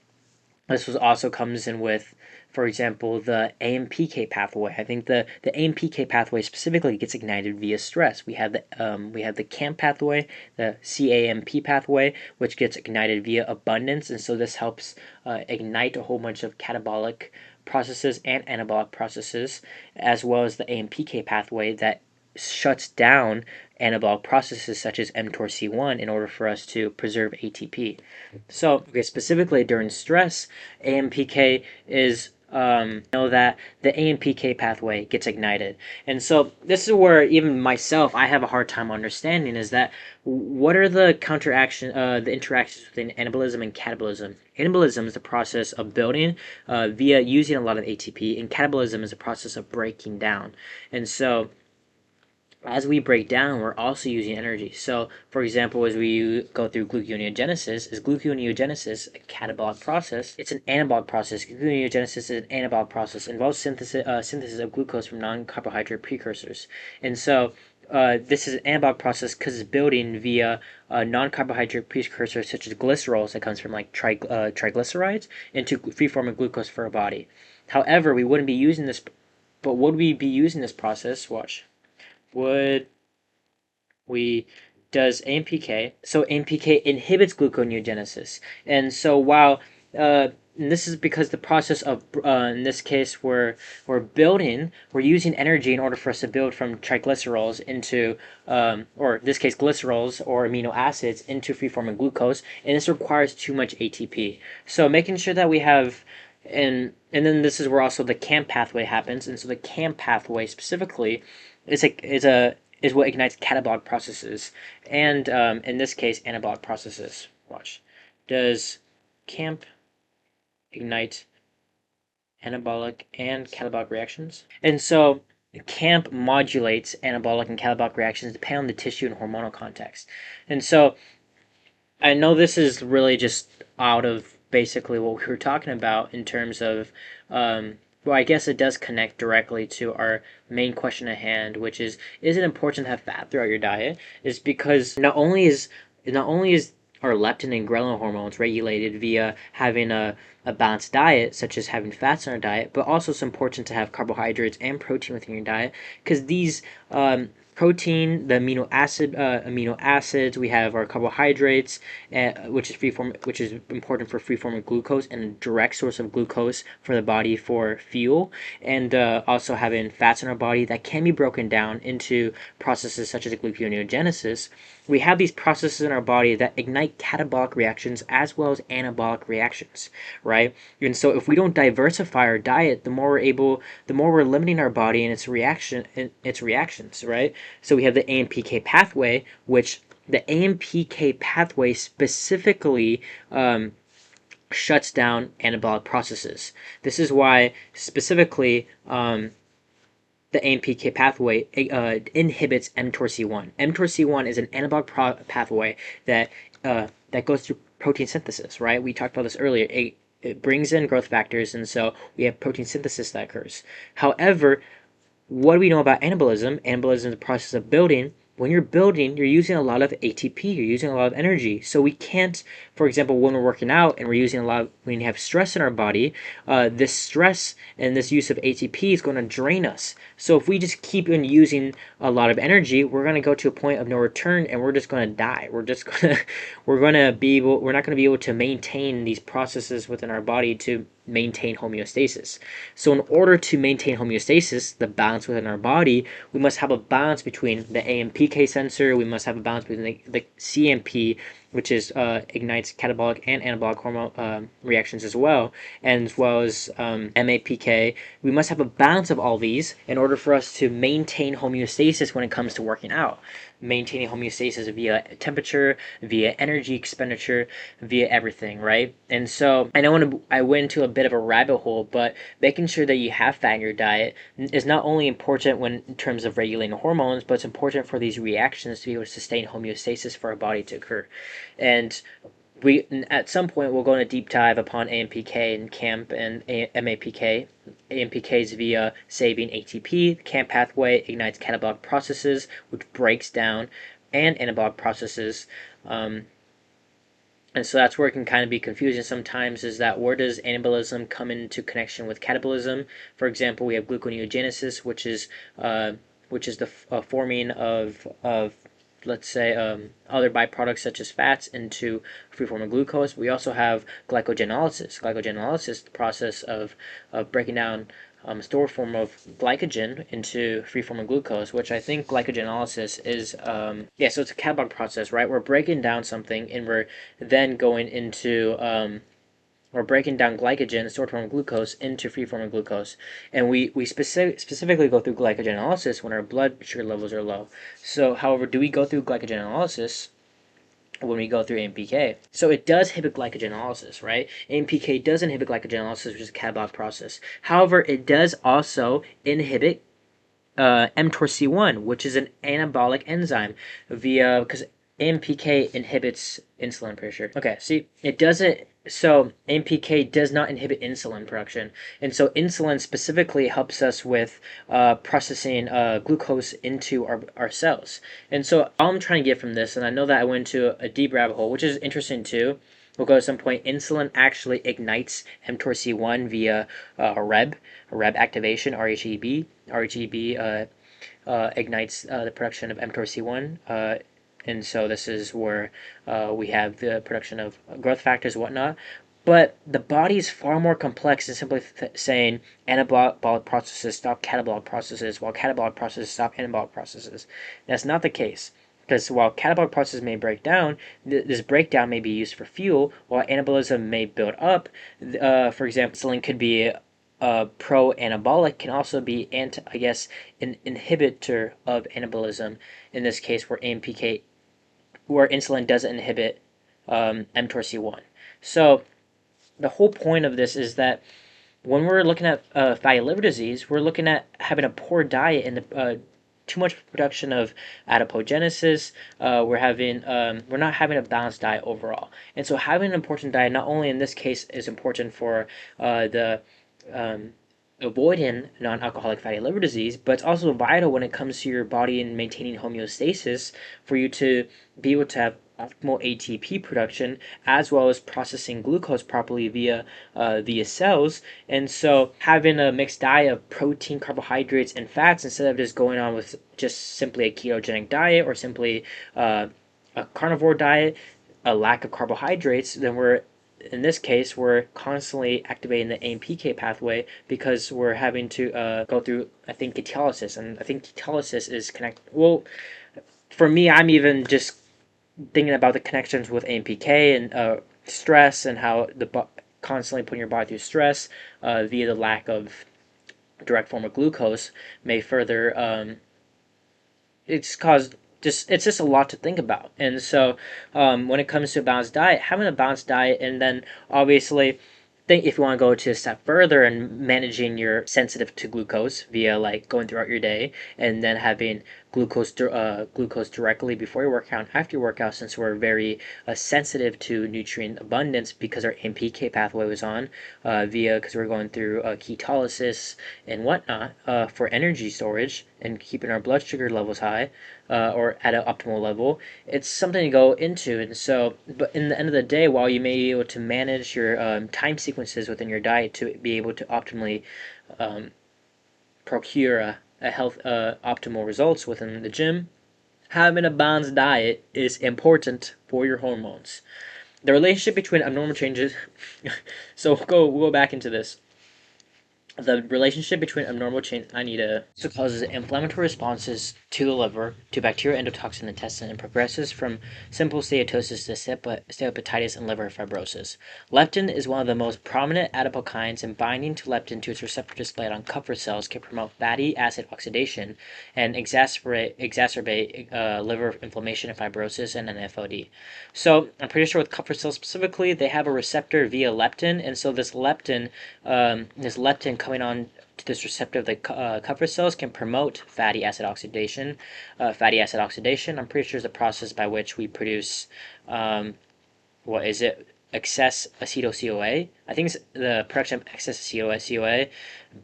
this was also comes in with, for example, the AMPK pathway. I think the AMPK pathway specifically gets ignited via stress. We have the CAMP pathway, the CAMP pathway, which gets ignited via abundance, and so this helps ignite a whole bunch of catabolic processes and anabolic processes, as well as the AMPK pathway that shuts down anabolic processes such as mTORC1 in order for us to preserve ATP. So, specifically during stress, AMPK is know that the AMPK pathway gets ignited. And so this is where even myself, I have a hard time understanding is that what are the the interactions between anabolism and catabolism? Anabolism is the process of building via using a lot of ATP, and catabolism is the process of breaking down. And so as we break down, we're also using energy. So, for example, as we go through gluconeogenesis, is gluconeogenesis a catabolic process? It's an anabolic process. Gluconeogenesis is an anabolic process. It involves synthesis of glucose from non-carbohydrate precursors. And so, this is an anabolic process because it's building via non-carbohydrate precursors such as glycerols that comes from like triglycerides into free-forming glucose for our body. However, we wouldn't be using this, but would we be using this process? Watch. Would we does AMPK. So AMPK inhibits gluconeogenesis, and so while and this is because the process of in this case we're using energy in order for us to build from triglycerols into or in this case glycerols or amino acids into free-forming glucose, and this requires too much ATP. So making sure that we have and then this is where also the CAMP pathway happens, and so the CAMP pathway specifically is what ignites catabolic processes, and in this case, anabolic processes. Watch. Does CAMP ignite anabolic and catabolic reactions? And so CAMP modulates anabolic and catabolic reactions depending on the tissue and hormonal context. And so I know this is really just out of basically what we were talking about in terms of, well, I guess it does connect directly to our main question at hand, which is it important to have fat throughout your diet? Is because not only is our leptin and ghrelin hormones regulated via having a balanced diet, such as having fats in our diet, but also it's important to have carbohydrates and protein within your diet because these protein, the amino acids. We have our carbohydrates, which is important for free form of glucose and a direct source of glucose for the body for fuel, and also having fats in our body that can be broken down into processes such as gluconeogenesis. We have these processes in our body that ignite catabolic reactions as well as anabolic reactions, right? And so if we don't diversify our diet, the more we're limiting our body in its reactions, right? So we have the AMPK pathway, which the AMPK pathway specifically shuts down anabolic processes. This is why specifically the AMPK pathway inhibits mTORC1. mTORC1 is an anabolic pathway that goes through protein synthesis, right? We talked about this earlier. It brings in growth factors, and so we have protein synthesis that occurs. However, what do we know about anabolism? Anabolism is the process of building. When you're building, you're using a lot of ATP, you're using a lot of energy. So we can't, for example, when we're working out and we're using when you have stress in our body, this stress and this use of ATP is going to drain us. So if we just keep on using a lot of energy, we're going to go to a point of no return and we're just going to die. We're not going to be able to maintain these processes within our body to maintain homeostasis. So in order to maintain homeostasis, the balance within our body, we must have a balance between the AMPK sensor, we must have a balance between the CMP, which ignites catabolic and anabolic hormone reactions as well as MAPK. We must have a balance of all these in order for us to maintain homeostasis when it comes to working out. Maintaining homeostasis via temperature, via energy expenditure, via everything, right? And so I went into a bit of a rabbit hole, but making sure that you have fat in your diet is not only important in terms of regulating hormones, but it's important for these reactions to be able to sustain homeostasis for our body to occur. And at some point we'll go in a deep dive upon AMPK and CAMP and MAPK. AMPK is via saving ATP. The CAMP pathway ignites catabolic processes, which breaks down and anabolic processes. And so that's where it can kind of be confusing sometimes, is that where does anabolism come into connection with catabolism? For example, we have gluconeogenesis, which is the forming of let's say other byproducts such as fats into free form of glucose. We also have glycogenolysis. Glycogenolysis is the process of breaking down stored form of glycogen into free form of glucose, which I think glycogenolysis is so it's a catabolic process, right? We're breaking down something and we're then going into we're breaking down glycogen, stored form of glucose, into free form of glucose. And we specifically go through glycogenolysis when our blood sugar levels are low. So, however, do we go through glycogenolysis when we go through AMPK? So it does inhibit glycogenolysis, right? AMPK does inhibit glycogenolysis, which is a catabolic process. However, it does also inhibit mTORC1, which is an anabolic enzyme because AMPK inhibits insulin pressure. Okay, see, it doesn't. So AMPK does not inhibit insulin production, and so insulin specifically helps us with processing glucose into our cells. And so all I'm trying to get from this, and I know that I went into a deep rabbit hole, which is interesting too. We'll go at some point. Insulin actually ignites mTORC1 via REB activation, RHEB. RHEB ignites the production of mTORC1. And so this is where we have the production of growth factors and whatnot. But the body is far more complex than simply saying anabolic processes stop catabolic processes, while catabolic processes stop anabolic processes. That's not the case. Because while catabolic processes may break down, this breakdown may be used for fuel, while anabolism may build up. For example, insulin could be pro-anabolic, can also be an inhibitor of anabolism. In this case, where insulin doesn't inhibit mTORC1. So the whole point of this is that when we're looking at fatty liver disease, we're looking at having a poor diet and too much production of adipogenesis. We're not having a balanced diet overall, and so having an important diet not only in this case is important for the um, avoiding non-alcoholic fatty liver disease, but it's also vital when it comes to your body and maintaining homeostasis for you to be able to have optimal ATP production as well as processing glucose properly via cells. And so having a mixed diet of protein, carbohydrates, and fats instead of just going on with just simply a ketogenic diet or simply a carnivore diet, a lack of carbohydrates, then we're in this case, we're constantly activating the AMPK pathway because we're having to go through, I think, ketolysis. And I think ketolysis is connected. Well, for me, I'm even just thinking about the connections with AMPK and stress and how constantly putting your body through stress via the lack of direct form of glucose may further it's caused just it's just a lot to think about. And so when it comes to a balanced diet, having a balanced diet, and then obviously think if you want to go to a step further and managing your sensitive to glucose via like going throughout your day and then having glucose directly before your workout and after your workout, since we're very sensitive to nutrient abundance because our NPK pathway was on via because we're going through ketolysis and whatnot for energy storage and keeping our blood sugar levels high or at an optimal level. It's something to go into. And so, but in the end of the day, while you may be able to manage your time sequences within your diet to be able to optimally um, procure a health optimal results within the gym, having a balanced diet is important for your hormones. The relationship between abnormal changes. So we'll go back into this. The relationship between abnormal change so causes inflammatory responses to the liver, to bacterial endotoxin in the intestine, and progresses from simple steatosis to steatohepatitis and liver fibrosis. Leptin is one of the most prominent adipokines, and binding to leptin to its receptor displayed on Kupfer cells can promote fatty acid oxidation and exacerbate liver inflammation and fibrosis and NAFLD. So I'm pretty sure with Kupfer cells specifically, they have a receptor via leptin, and so this leptin coming on to this receptor of the Kupfer cells can promote fatty acid oxidation. Fatty acid oxidation, I'm pretty sure, is the process by which we produce, what is it? Excess acetyl-CoA. I think it's the production of excess acetyl-CoA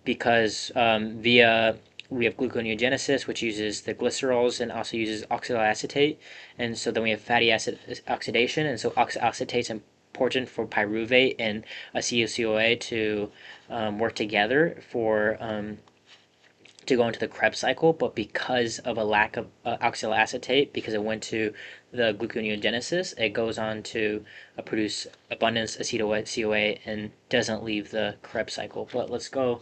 because via we have gluconeogenesis, which uses the glycerols and also uses oxaloacetate, and so then we have fatty acid oxidation, and so oxaloacetate is important for pyruvate and acetyl-CoA to work together for to go into the Krebs cycle, but because of a lack of oxaloacetate, because it went to the gluconeogenesis, it goes on to produce abundance acetyl-CoA and doesn't leave the Krebs cycle. But let's go.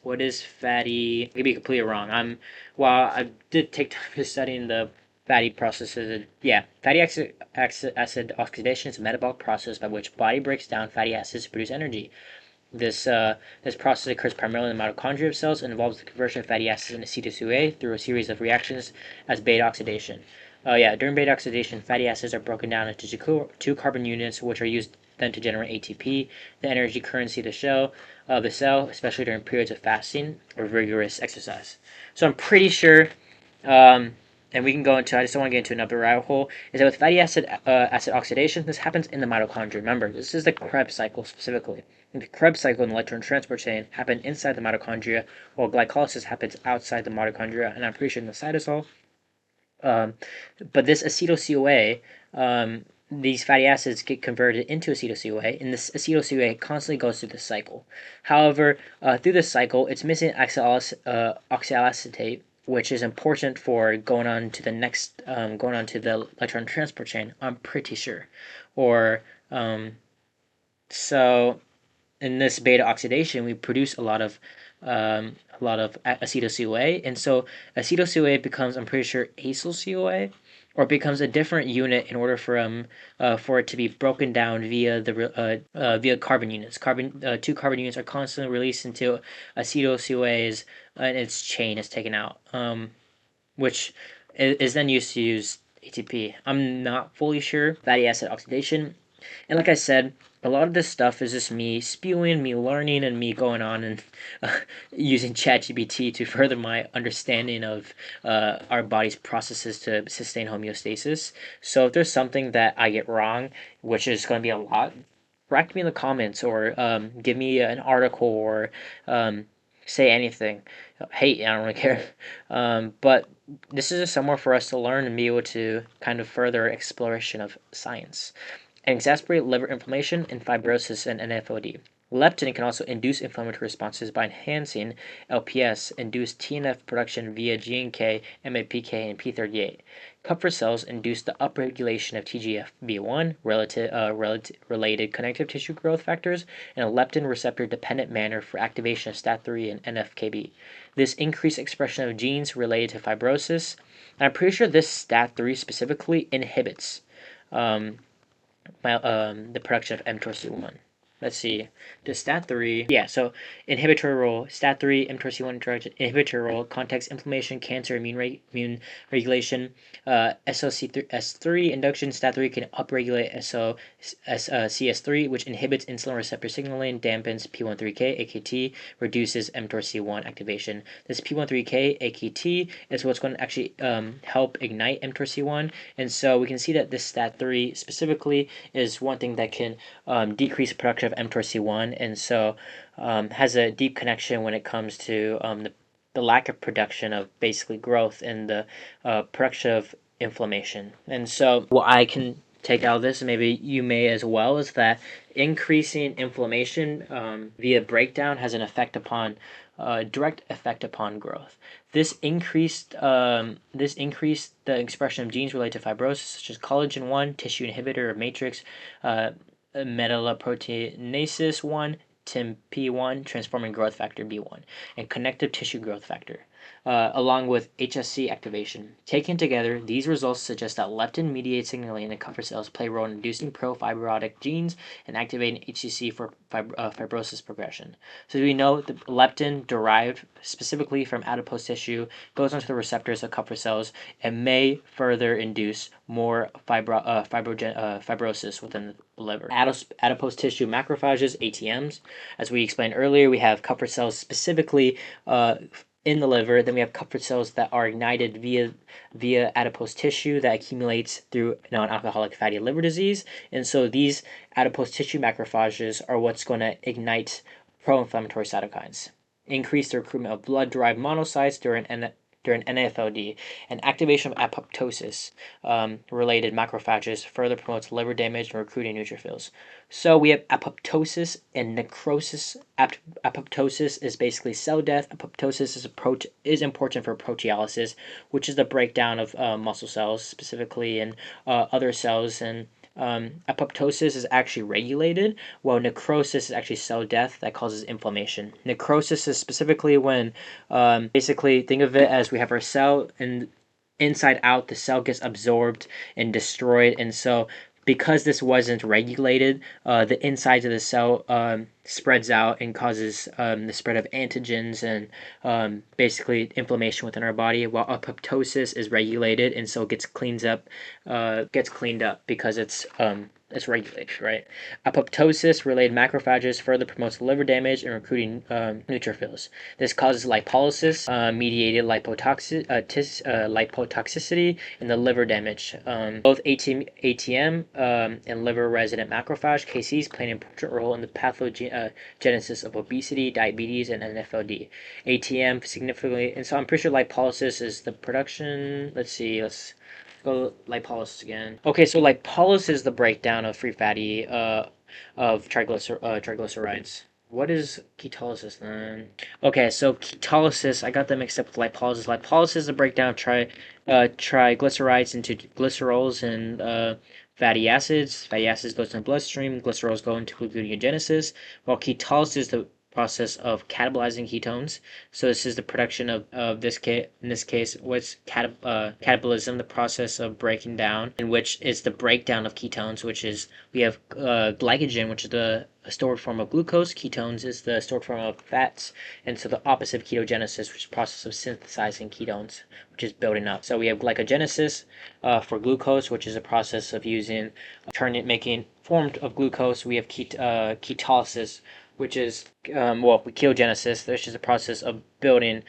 What is fatty? I could be completely wrong. While I did take time to studying the fatty processes. Yeah, fatty acid oxidation is a metabolic process by which body breaks down fatty acids to produce energy. This process occurs primarily in the mitochondria of cells and involves the conversion of fatty acids into acetyl-CoA through a series of reactions as beta oxidation. During beta oxidation, fatty acids are broken down into two carbon units, which are used then to generate ATP, the energy currency of the cell, especially during periods of fasting or vigorous exercise. So I'm pretty sure, and we can go into, I just don't want to get into another rabbit hole, is that with fatty acid oxidation, this happens in the mitochondria. Remember, this is the Krebs cycle specifically. The Krebs cycle in the electron transport chain happen inside the mitochondria, while glycolysis happens outside the mitochondria, and I'm pretty sure in the cytosol. But this acetyl-CoA, these fatty acids get converted into acetyl-CoA, and this acetyl-CoA constantly goes through this cycle. However, through this cycle, it's missing oxaloacetate, which is important for going on to the next, going on to the electron transport chain. I'm pretty sure, or so in this beta oxidation, we produce a lot of acetyl-CoA, and so acetyl-CoA becomes, I'm pretty sure, acyl-CoA, or it becomes a different unit in order for it to be broken down via carbon units. Two carbon units are constantly released into acetyl-CoA's, and its chain is taken out, which is then used to use ATP. I'm not fully sure. Fatty acid oxidation And like I said, a lot of this stuff is just me spewing, me learning, and me going on and using ChatGPT to further my understanding of our body's processes to sustain homeostasis. So if there's something that I get wrong, which is going to be a lot, correct me in the comments, or give me an article, or say anything. Hate, I don't really care. But this is just somewhere for us to learn and be able to kind of further exploration of science and exacerbate liver inflammation and fibrosis and NAFLD. Leptin can also induce inflammatory responses by enhancing LPS, induce TNF production via GNK, MAPK, and P38. Kupffer cells induce the upregulation of TGF-beta1 related connective tissue growth factors in a leptin receptor dependent manner for activation of STAT3 and NFKB. This increased expression of genes related to fibrosis, and I'm pretty sure this STAT3 specifically inhibits the production of mTORC1. Let's see. Does STAT3? Yeah, so inhibitory role. STAT3, mTORC1 inhibitory role. Context: inflammation, cancer, immune regulation. SOC3 induction. STAT3 can upregulate CS3, which inhibits insulin receptor signaling, dampens P13K, AKT, reduces mTORC1 activation. This P13K, AKT is what's going to actually help ignite mTORC1, and so we can see that this STAT3 specifically is one thing that can decrease production of mTORC1, and so has a deep connection when it comes to the lack of production of basically growth and the production of inflammation. And so what I can take out of this, and maybe you may as well, is that increasing inflammation via breakdown has an effect upon direct effect upon growth. This increased the expression of genes related to fibrosis, such as collagen 1, tissue inhibitor or matrix, metalloproteinases 1, TIMP1, transforming growth factor B1, and connective tissue growth factor, along with HSC activation. Taken together, these results suggest that leptin-mediated signaling in Kupffer cells play a role in inducing pro-fibrotic genes and activating HCC for fibrosis progression. So we know the leptin derived specifically from adipose tissue goes onto the receptors of Kupffer cells and may further induce more fibrosis within the liver. Adipose tissue macrophages, ATMs. As we explained earlier, we have Kupffer cells specifically in the liver. Then we have Kupffer cells that are ignited via adipose tissue that accumulates through non-alcoholic fatty liver disease. And so these adipose tissue macrophages are what's going to ignite pro-inflammatory cytokines, increase the recruitment of blood-derived monocytes during NAFLD, and activation of apoptosis related macrophages further promotes liver damage and recruiting neutrophils. So we have apoptosis and necrosis. Apoptosis is basically cell death. Apoptosis is important for proteolysis, which is the breakdown of muscle cells specifically, and other cells. And apoptosis is actually regulated, while necrosis is actually cell death that causes inflammation. Necrosis is specifically when, basically, think of it as we have our cell, and inside out, the cell gets absorbed and destroyed, and so because this wasn't regulated, the insides of the cell spreads out and causes the spread of antigens and basically inflammation within our body, while apoptosis is regulated and so gets cleaned up because it's regulated, right? Apoptosis related macrophages further promotes liver damage and recruiting neutrophils. This causes lipolysis, mediated lipotoxicity, and the liver damage. Both ATM and liver resident macrophage KCs play an important role in the pathogenesis of obesity, diabetes, and NAFLD. ATM significantly, and so I'm pretty sure lipolysis is the production. Let's go lipolysis again. Okay, so lipolysis is the breakdown of free fatty of triglycerides. What is ketolysis then? Okay, so ketolysis, I got them mixed up with lipolysis. Lipolysis is the breakdown of triglycerides into glycerols and fatty acids. Fatty acids goes to the bloodstream. Glycerols go into gluconeogenesis, while ketolysis is the process of catabolizing ketones. So this is the production of in this case, what's catabolism, the process of breaking down, in which is the breakdown of ketones, which is we have glycogen, which is the a stored form of glucose. Ketones is the stored form of fats. And so the opposite of ketogenesis, which is the process of synthesizing ketones, which is building up. So we have glycogenesis for glucose, which is a process of using, making formed of glucose. We have ketolysis, which is, ketogenesis, which is a process of building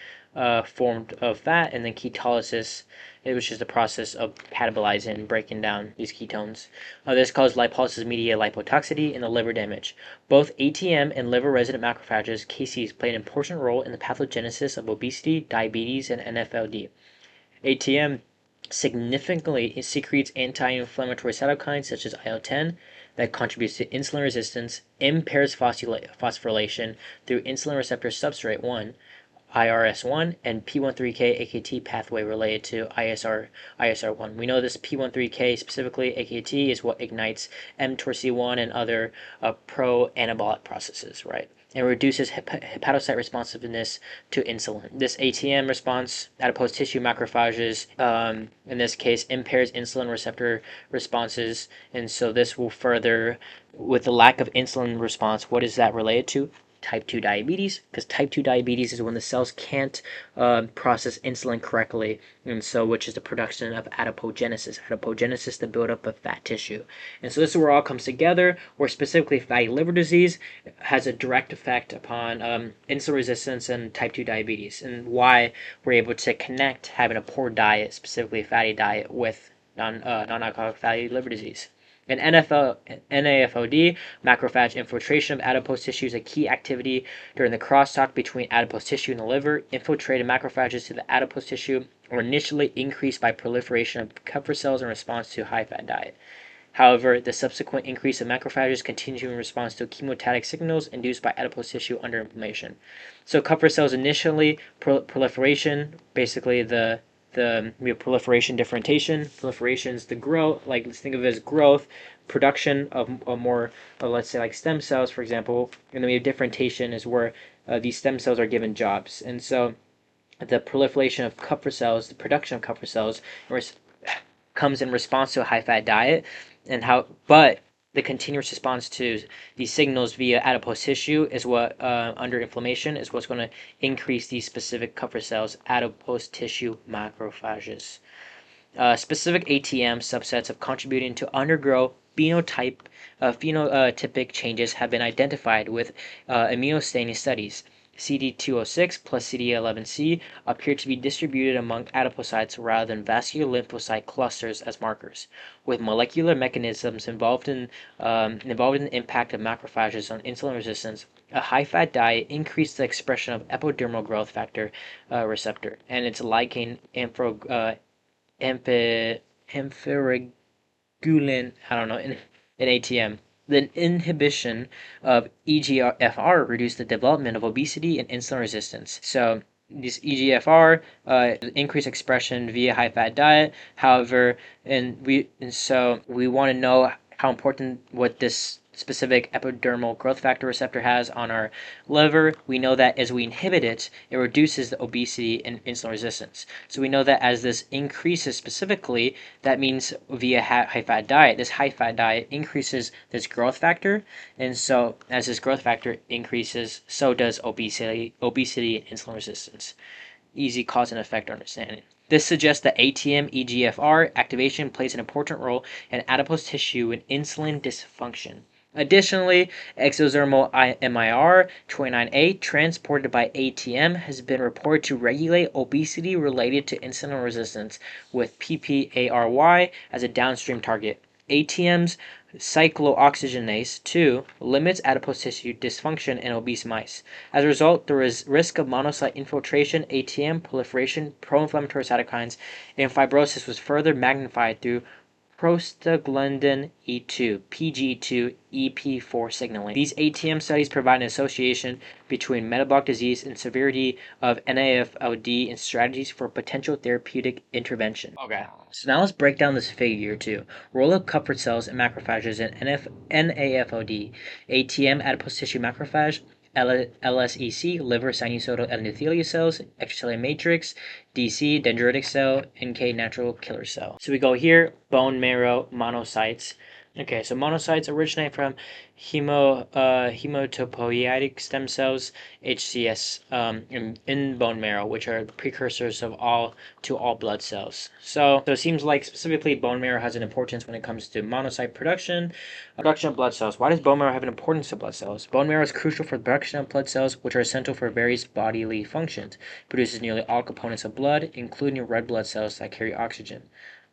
formed of fat, and then ketolysis, which is the process of catabolizing and breaking down these ketones. This causes lipolysis-mediated lipotoxicity and the liver damage. Both ATM and liver-resident macrophages, KCs, play an important role in the pathogenesis of obesity, diabetes, and NAFLD. ATM significantly secretes anti-inflammatory cytokines such as IL-10 that contributes to insulin resistance, impairs phosphorylation through insulin receptor substrate 1, IRS1, and P13K AKT pathway related to ISR1. We know this P13K, specifically AKT, is what ignites mTORC1 and other pro-anabolic processes, right? And reduces hepatocyte responsiveness to insulin. This ATM response, adipose tissue macrophages, in this case, impairs insulin receptor responses, and so this will further, with the lack of insulin response, what is that related to? Type 2 diabetes, because type 2 diabetes is when the cells can't process insulin correctly, and so which is the production of adipogenesis, the buildup of fat tissue. And so this is where it all comes together, where specifically fatty liver disease has a direct effect upon insulin resistance and type 2 diabetes, and why we're able to connect having a poor diet, specifically a fatty diet, with non-alcoholic fatty liver disease. In NAFLD, macrophage infiltration of adipose tissue is a key activity during the crosstalk between adipose tissue and the liver. Infiltrated macrophages to the adipose tissue are initially increased by proliferation of Kuppfer cells in response to a high-fat diet. However, the subsequent increase of macrophages continues in response to chemotatic signals induced by adipose tissue under inflammation. So Kuppfer cells initially proliferation, basically we have proliferation, differentiation. Proliferation is the growth, like let's think of it as growth, production of more, let's say like stem cells, for example, and then we have differentiation is where these stem cells are given jobs. And so the proliferation of Kuppfer cells, the production of Kuppfer cells, comes in response to a high-fat diet, but the continuous response to these signals via adipose tissue is what, under inflammation, is what's going to increase these specific Kuppfer cells, adipose tissue macrophages. Specific ATM subsets of contributing to undergo phenotypic changes have been identified with immunostaining studies. CD206 plus CD11C appear to be distributed among adipocytes rather than vascular lymphocyte clusters as markers, with molecular mechanisms involved in the impact of macrophages on insulin resistance. A high-fat diet increased the expression of epidermal growth factor receptor and its ligand amphiregulin, in ATM. The inhibition of EGFR reduced the development of obesity and insulin resistance. So this EGFR increased expression via high-fat diet. However, so we want to know how important what this specific epidermal growth factor receptor has on our liver. We know that as we inhibit it, it reduces the obesity and insulin resistance. So we know that as this increases specifically, that means via high-fat diet, this high-fat diet increases this growth factor, and so as this growth factor increases, so does obesity and insulin resistance. Easy cause and effect understanding. This suggests that ATM EGFR activation plays an important role in adipose tissue and insulin dysfunction. Additionally, exosomal MIR29A transported by ATM has been reported to regulate obesity related to insulin resistance, with PPARY as a downstream target. ATM's cyclooxygenase 2 limits adipose tissue dysfunction in obese mice. As a result, the risk of monocyte infiltration, ATM proliferation, pro-inflammatory cytokines, and fibrosis was further magnified through prostaglandin E2, PG2, EP4 signaling. These ATM studies provide an association between metabolic disease and severity of NAFLD and strategies for potential therapeutic intervention. Okay, so now let's break down this figure too. Role of Kuppfer cells and macrophages in NAFLD. ATM, adipose tissue macrophage. LSEC, liver sinusoidal endothelial cells, extracellular matrix, DC, dendritic cell, NK natural killer cell. So we go here, bone marrow monocytes. Okay, so monocytes originate from hematopoietic stem cells, HCS, in bone marrow, which are precursors of all blood cells. So it seems like specifically bone marrow has an importance when it comes to monocyte production of blood cells. Why does bone marrow have an importance to blood cells? Bone marrow is crucial for the production of blood cells, which are essential for various bodily functions. It produces nearly all components of blood, including red blood cells that carry oxygen.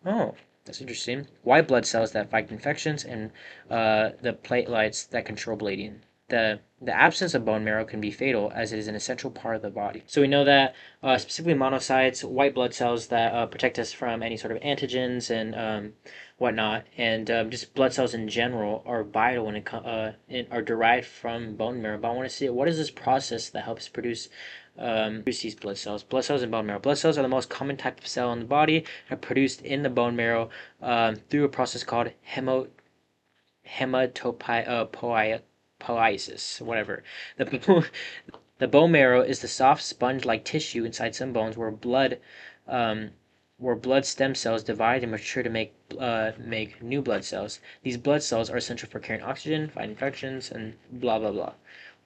Oh, that's interesting. White blood cells that fight infections, and the platelets that control bleeding. The absence of bone marrow can be fatal, as it is an essential part of the body. So we know that specifically monocytes, white blood cells that protect us from any sort of antigens and whatnot, and just blood cells in general are vital when are derived from bone marrow. But I want to see what is this process that helps produce these blood cells. Blood cells and bone marrow. Blood cells are the most common type of cell in the body and are produced in the bone marrow through a process called hematopoiesis, whatever. The, the bone marrow is the soft sponge-like tissue inside some bones um, where blood stem cells divide and mature to make new blood cells. These blood cells are essential for carrying oxygen, fighting infections, and blah blah blah.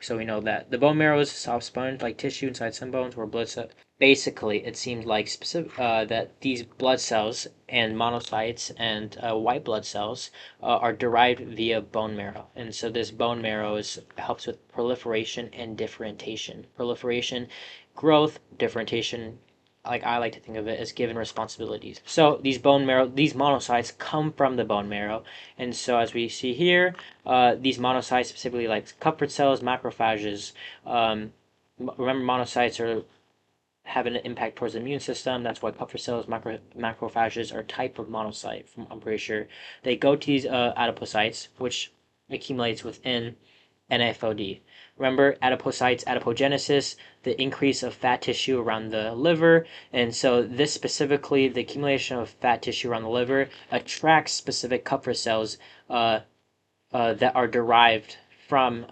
So we know that the bone marrow is a soft sponge-like tissue inside some bones where blood cells. Basically, it seems like that these blood cells and monocytes and white blood cells are derived via bone marrow, and so this bone marrow helps with proliferation and differentiation. Proliferation, growth, differentiation, like I like to think of it as given responsibilities. So these monocytes come from the bone marrow, and so as we see here, these monocytes specifically like Kuppfer cells, macrophages. Remember, monocytes have an impact towards the immune system. That's why Kuppfer cells, macrophages are a type of monocyte. I'm pretty sure they go to these adipocytes, which accumulates within NAFLD. Remember, adipocytes, adipogenesis, the increase of fat tissue around the liver. And so this specifically, the accumulation of fat tissue around the liver attracts specific Kupffer cells that are derived from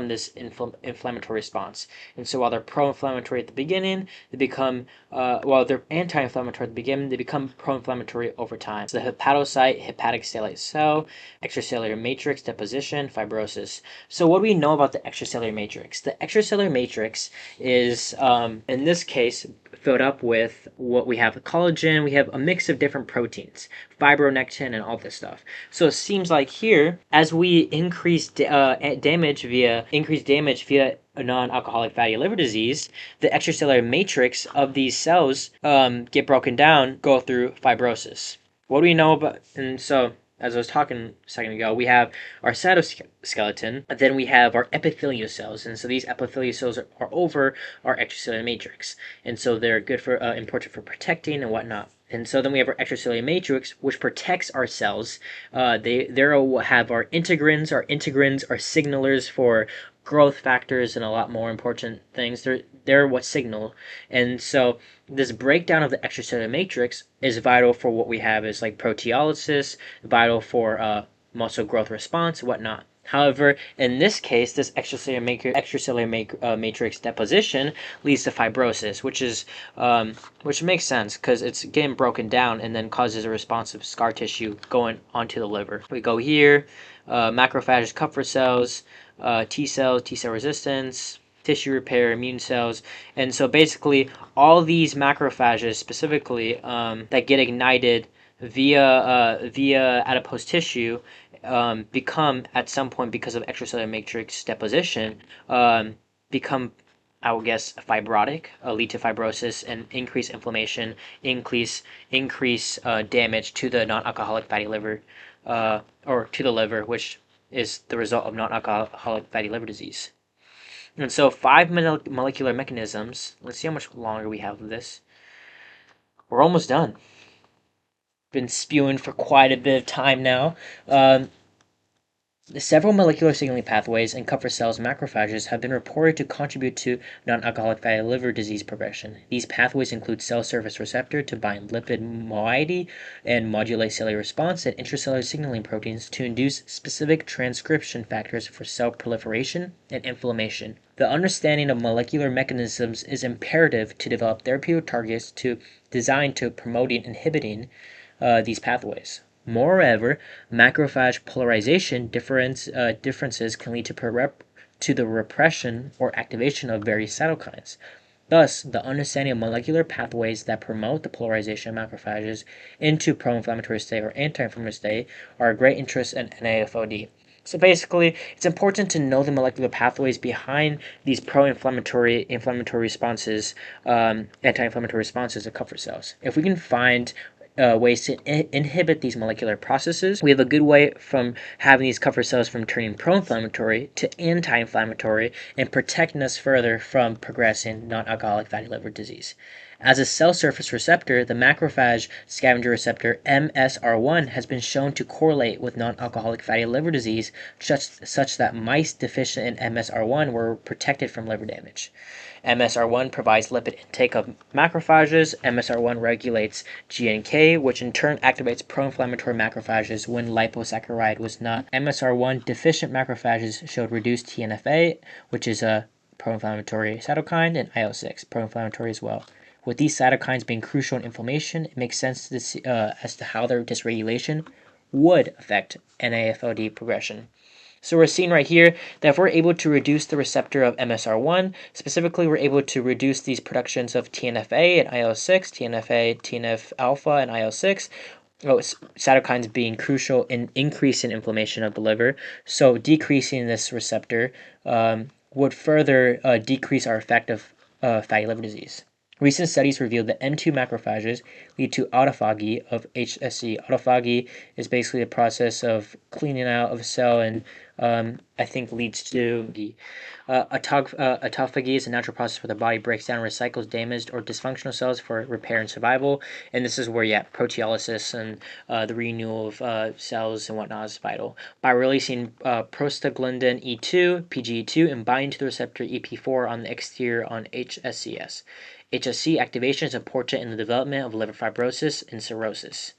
this inflammatory response. And so while they're pro-inflammatory at the beginning, they become while they're anti-inflammatory at the beginning, they become pro-inflammatory over time. So the hepatocyte, hepatic stellate cell, extracellular matrix deposition, fibrosis. So what do we know about the extracellular matrix? The extracellular matrix is, in this case, filled up with what we have: collagen, we have a mix of different proteins, fibronectin, and all this stuff. So it seems like here, as we increase damage via a non-alcoholic fatty liver disease, the extracellular matrix of these cells get broken down, go through fibrosis. What do we know about? And so, as I was talking a second ago, we have our cytoskeleton, then we have our epithelial cells, and so these epithelial cells are over our extracellular matrix, and so they're good for important for protecting and whatnot. And so then we have our extracellular matrix, which protects our cells. They have our integrins. Our integrins are signalers for growth factors and a lot more important things. They're what signal. And so this breakdown of the extracellular matrix is vital for what we have is like proteolysis, vital for muscle growth response, whatnot. However, in this case, this extracellular matrix deposition leads to fibrosis, which makes sense because it's getting broken down and then causes a responsive scar tissue going onto the liver. We go here, macrophages, Kupffer cells, T cells, T cell resistance, tissue repair, immune cells, and so basically all these macrophages specifically that get ignited via adipose tissue become at some point, because of extracellular matrix deposition, become, I would guess, fibrotic, lead to fibrosis and increase inflammation, increase damage to the non-alcoholic fatty liver, or to the liver, which is the result of non-alcoholic fatty liver disease. And so 5 molecular mechanisms. Let's see how much longer we have of this. We're almost done. Been spewing for quite a bit of time now. Several molecular signaling pathways in Kupffer cells and macrophages have been reported to contribute to non-alcoholic fatty liver disease progression. These pathways include cell surface receptor to bind lipid moiety and modulate cellular response, and intracellular signaling proteins to induce specific transcription factors for cell proliferation and inflammation. The understanding of molecular mechanisms is imperative to develop therapeutic targets designed to promoting and inhibiting these pathways. Moreover, macrophage polarization differences can lead to the repression or activation of various cytokines. Thus, the understanding of molecular pathways that promote the polarization of macrophages into pro-inflammatory state or anti-inflammatory state are of great interest in NAFLD. So basically, it's important to know the molecular pathways behind these pro-inflammatory, inflammatory responses, anti-inflammatory responses of Kupffer cells. If we can find ways to inhibit these molecular processes, we have a good way from having these Kupffer cells from turning pro-inflammatory to anti-inflammatory and protecting us further from progressing non-alcoholic fatty liver disease. As a cell surface receptor, the macrophage scavenger receptor MSR1 has been shown to correlate with non-alcoholic fatty liver disease such that mice deficient in MSR1 were protected from liver damage. MSR1 provides lipid intake of macrophages. MSR1 regulates GNK, which in turn activates pro-inflammatory macrophages when liposaccharide was not. MSR1 deficient macrophages showed reduced TNFA, which is a pro-inflammatory cytokine, and IL-6, pro-inflammatory as well. With these cytokines being crucial in inflammation, it makes sense to see, as to how their dysregulation would affect NAFLD progression. So we're seeing right here that if we're able to reduce the receptor of MSR1, specifically we're able to reduce these productions of TNFA and IL-6, TNFA, TNF-alpha, and IL-6, cytokines being crucial in increasing inflammation of the liver. So decreasing this receptor would further decrease our effect of fatty liver disease. Recent studies revealed that M2 macrophages lead to autophagy of HSC. Autophagy is basically a process of cleaning out of a cell and I think leads to autophagy is a natural process where the body breaks down and recycles damaged or dysfunctional cells for repair and survival. And this is where, proteolysis and the renewal of cells and whatnot is vital. By releasing prostaglandin E2, PGE2, and binding to the receptor EP4 on the exterior on HSCS. HSC activation is important in the development of liver fibrosis and cirrhosis.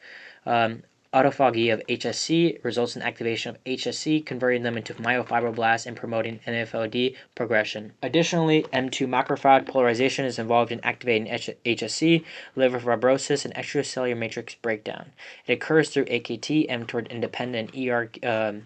Autophagy of HSC results in activation of HSC, converting them into myofibroblasts and promoting NAFLD progression. Additionally, M2 macrophage polarization is involved in activating HSC, liver fibrosis, and extracellular matrix breakdown. It occurs through AKT, mTOR independent, mTOR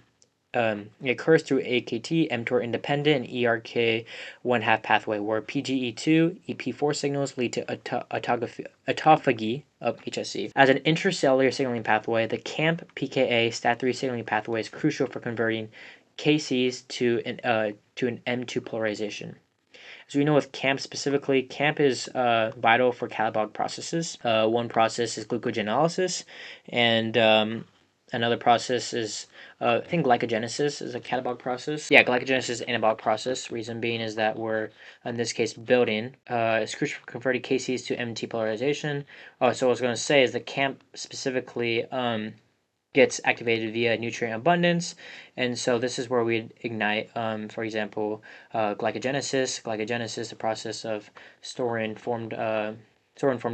independent, and ERK1/2 pathway, where PGE2, EP4 signals lead to autophagy of HSC. As an intracellular signaling pathway, the CAMP PKA STAT3 signaling pathway is crucial for converting KCs to an M2 polarization. As we know with CAMP specifically, CAMP is vital for catabolic processes. One process is glucogenolysis, and another process is, I think glycogenesis is a catabolic process. Yeah, glycogenesis is an anabolic process. Reason being is that we're, in this case, building. It's crucial for converting KCs to MT polarization. So what I was going to say is the CAMP specifically gets activated via nutrient abundance, and so this is where we ignite, for example, glycogenesis. Glycogenesis, the process of storing formed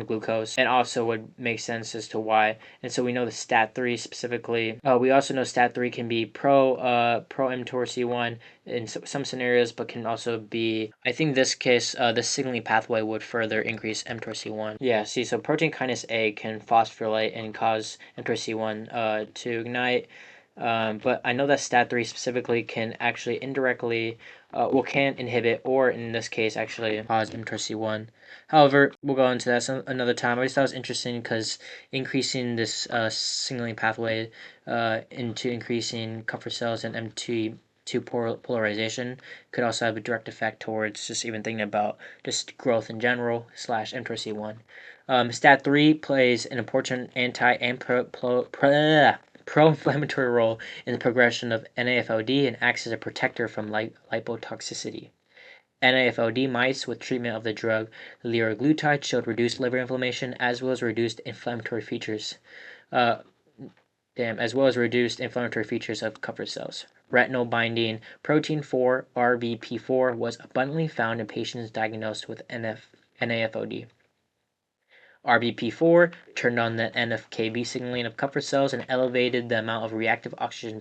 glucose, and also would make sense as to why. And so we know the STAT3 specifically. We also know STAT3 can be pro mTOR C1 in some scenarios, but can also be, I think in this case, the signaling pathway would further increase mTOR C1. Yeah, see, so protein kinase A can phosphorylate and cause mTOR C1 to ignite. But I know that STAT3 specifically can actually indirectly, can inhibit, or in this case, actually cause mTOR C1. However, we'll go into that another time. I just thought it was interesting because increasing this signaling pathway into increasing Kupffer cells and M2 polarization could also have a direct effect towards just even thinking about just growth in general / mTOR C1. STAT3 plays an important anti and pro-inflammatory role in the progression of NAFLD and acts as a protector from lipotoxicity. NAFLD mice with treatment of the drug liraglutide showed reduced liver inflammation as well as reduced inflammatory features. Of Kupffer cells. Retinol binding protein 4, RBP4, was abundantly found in patients diagnosed with NAFLD. RBP4 turned on the NF-κB signaling of Kupffer cells and elevated the amount of reactive oxygen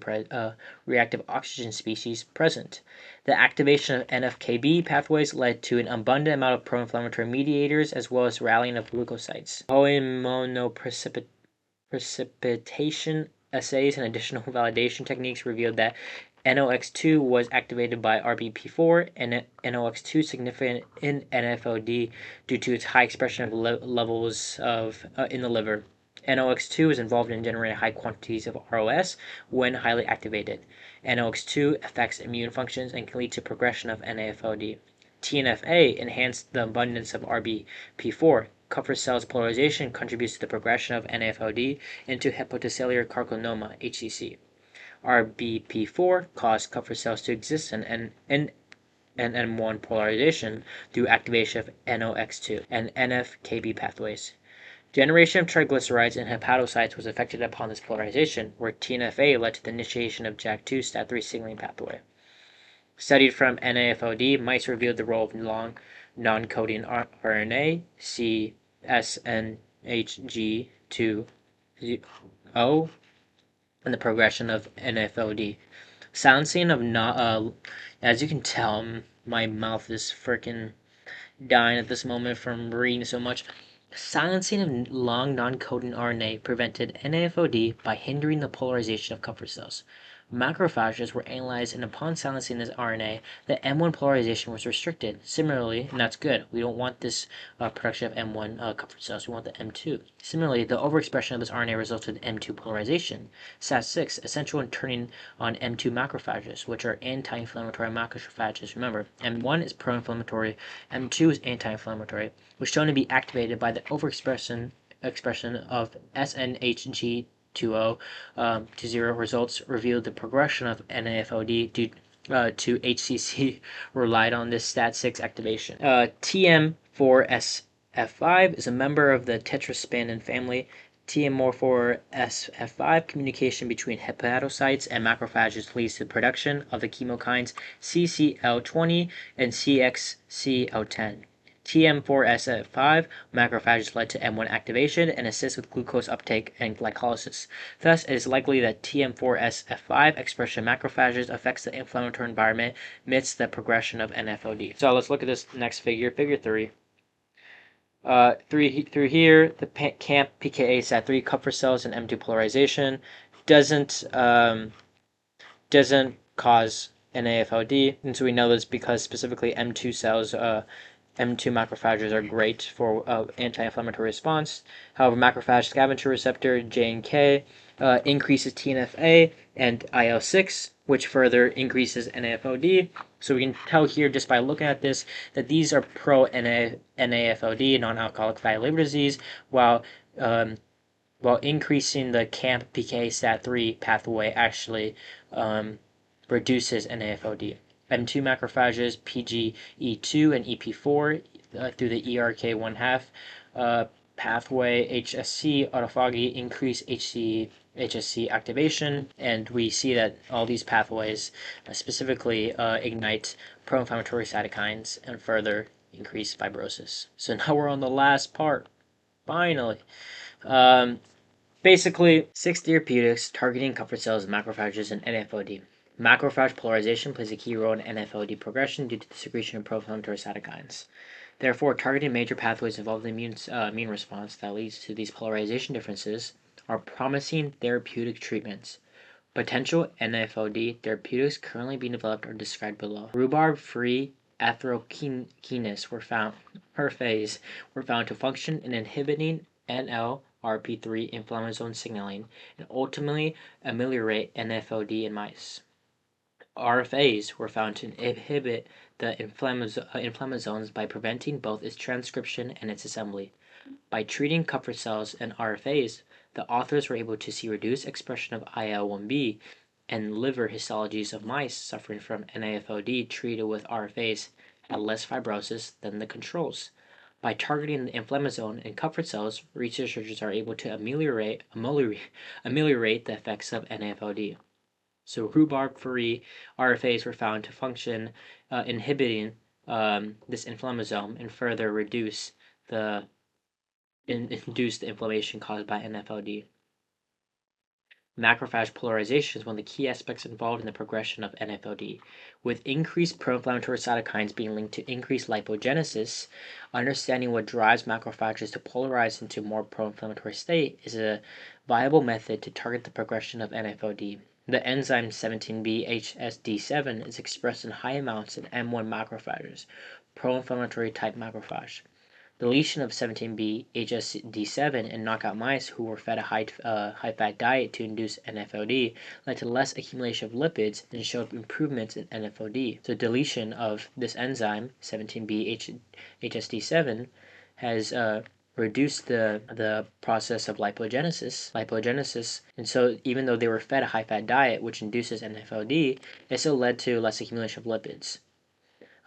species present. The activation of NF-κB pathways led to an abundant amount of pro-inflammatory mediators as well as rallying of leukocytes. Polyimmunoprecipitation assays and additional validation techniques revealed that NOx2 was activated by RBP4 and NOx2 significant in NAFLD due to its high expression of levels of in the liver. NOx2 is involved in generating high quantities of ROS when highly activated. NOx2 affects immune functions and can lead to progression of NAFLD. TNF-A enhanced the abundance of RBP4. Kupffer cells polarization contributes to the progression of NAFLD into hepatocellular carcinoma (HCC). RBP4 cause Kupffer cells to exist in NM1 polarization through activation of NOx2 and NF-kB pathways. Generation of triglycerides in hepatocytes was affected upon this polarization, where TNF-A led to the initiation of JAK2 STAT3 signaling pathway. Studied from NAFLD, mice revealed the role of long non-coding RNA, CSNHG2O, in the progression of NAFLD. Silencing of as you can tell, my mouth is freaking dying at this moment from reading so much. Silencing of long non-coding RNA prevented NAFLD by hindering the polarization of Kupffer cells. Macrophages were analyzed, and upon silencing this RNA, the M1 polarization was restricted. Similarly, and that's good, we don't want this production of M1 Kupffer cells, we want the M2. Similarly, the overexpression of this RNA resulted in M2 polarization. SAT6, essential in turning on M2 macrophages, which are anti-inflammatory macrophages. Remember, M1 is pro-inflammatory, M2 is anti-inflammatory, was shown to be activated by the overexpression of SNHG2O to 0. Results revealed the progression of NAFLD due to HCC relied on this STAT6 activation. TM4SF5 is a member of the tetraspanin family. TM4SF5 communication between hepatocytes and macrophages leads to the production of the chemokines CCL20 and CXCL10. TM4SF5 macrophages led to M1 activation and assist with glucose uptake and glycolysis. Thus, it is likely that TM4SF5 expression in macrophages affects the inflammatory environment amidst the progression of NAFLD. So let's look at this next figure, figure 3. Through here, the CAMP pKa SAT3 Kupffer cells and M2 polarization doesn't cause NAFLD, and so we know this because specifically M2 cells, M2 macrophages are great for anti-inflammatory response. However, macrophage scavenger receptor (JNK) increases TNF-A and IL-6, which further increases NAFLD. So we can tell here just by looking at this that these are pro-NAFLD, non-alcoholic fatty liver disease, while increasing the CAMP PK STAT3 pathway actually reduces NAFLD. M2 macrophages, PGE2 and EP4 through the ERK1/2 pathway HSC autophagy increase HSC activation, and we see that all these pathways specifically ignite pro-inflammatory cytokines and further increase fibrosis. So now we're on the last part, finally. Basically, 6 therapeutics targeting Kupffer cells, macrophages, and NAFLD. Macrophage polarization plays a key role in NAFLD progression due to the secretion of pro-inflammatory cytokines. Therefore, targeting major pathways involved in the immune response that leads to these polarization differences are promising therapeutic treatments. Potential NAFLD therapeutics currently being developed are described below. Rhubarb-free atherokines were found to function in inhibiting NLRP3 inflammasome signaling and ultimately ameliorate NAFLD in mice. RFAs were found to inhibit the inflammasomes by preventing both its transcription and its assembly. By treating Kupffer cells and RFAs, the authors were able to see reduced expression of IL-1B and liver histologies of mice suffering from NAFLD treated with RFAs had less fibrosis than the controls. By targeting the inflammasome in Kupffer cells, researchers are able to ameliorate the effects of NAFLD. So rhubarb-free RFAs were found to function inhibiting this inflammasome and further induce the inflammation caused by NAFLD. Macrophage polarization is one of the key aspects involved in the progression of NAFLD. With increased pro-inflammatory cytokines being linked to increased lipogenesis, understanding what drives macrophages to polarize into more pro-inflammatory state is a viable method to target the progression of NAFLD. The enzyme 17B-HSD7 is expressed in high amounts in M1 macrophages, pro-inflammatory type macrophage. Deletion of 17B HSD7 in knockout mice who were fed a high-fat diet to induce NAFLD led to less accumulation of lipids and showed improvements in NAFLD. So deletion of this enzyme 17B HSD7 has reduced the process of lipogenesis, and so even though they were fed a high-fat diet which induces NAFLD, it still led to less accumulation of lipids.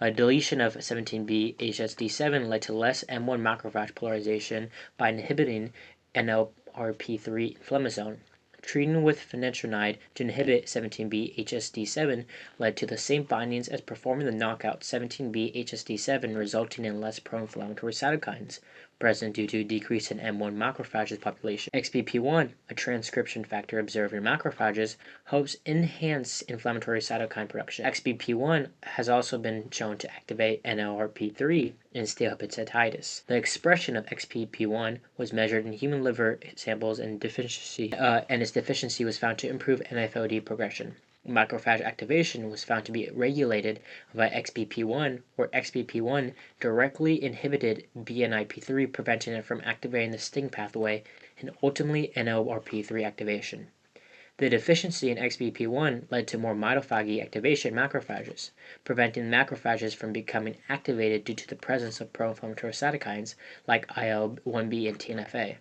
A deletion of 17B HSD7 led to less M1 macrophage polarization by inhibiting NLRP3 inflammasome. Treating with phenetranide to inhibit 17B HSD7 led to the same findings as performing the knockout 17B HSD7, resulting in less pro-inflammatory cytokines present due to decrease in M1 macrophages population. XBP1, a transcription factor observed in macrophages, helps enhance inflammatory cytokine production. XBP1 has also been shown to activate NLRP3 in steatohepatitis. The expression of XBP1 was measured in human liver samples and its deficiency was found to improve NAFLD progression. Macrophage activation was found to be regulated by XBP1, where XBP1 directly inhibited BNIP3, preventing it from activating the STING pathway and ultimately NLRP3 activation. The deficiency in XBP1 led to more mitophagy activation macrophages, preventing macrophages from becoming activated due to the presence of pro-inflammatory cytokines like IL-1B and TNF-A.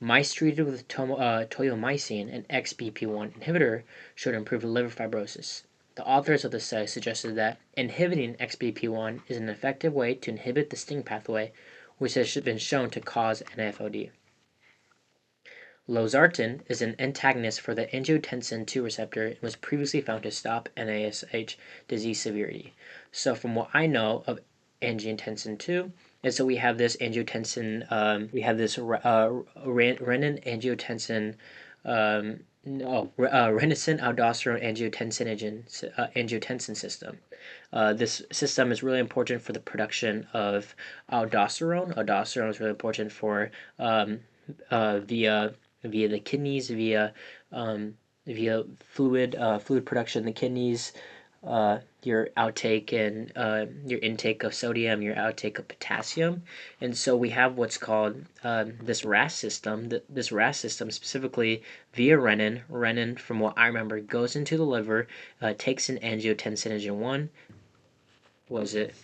Mice treated with toyomycin, an XBP1 inhibitor, showed improved liver fibrosis. The authors of the study suggested that inhibiting XBP1 is an effective way to inhibit the STING pathway, which has been shown to cause NAFLD. Losartan is an antagonist for the angiotensin II receptor and was previously found to stop NASH disease severity. So from what I know of angiotensin II, and so we have this angiotensin, renin angiotensin, renin aldosterone angiotensin system. This system is really important for the production of aldosterone. Aldosterone is really important for via the kidneys, via fluid production in the kidneys, your outtake and your intake of sodium, your outtake of potassium, and so we have what's called this RAS system. This RAS system specifically via renin. Renin, from what I remember, goes into the liver, takes in angiotensinogen 1. Was it?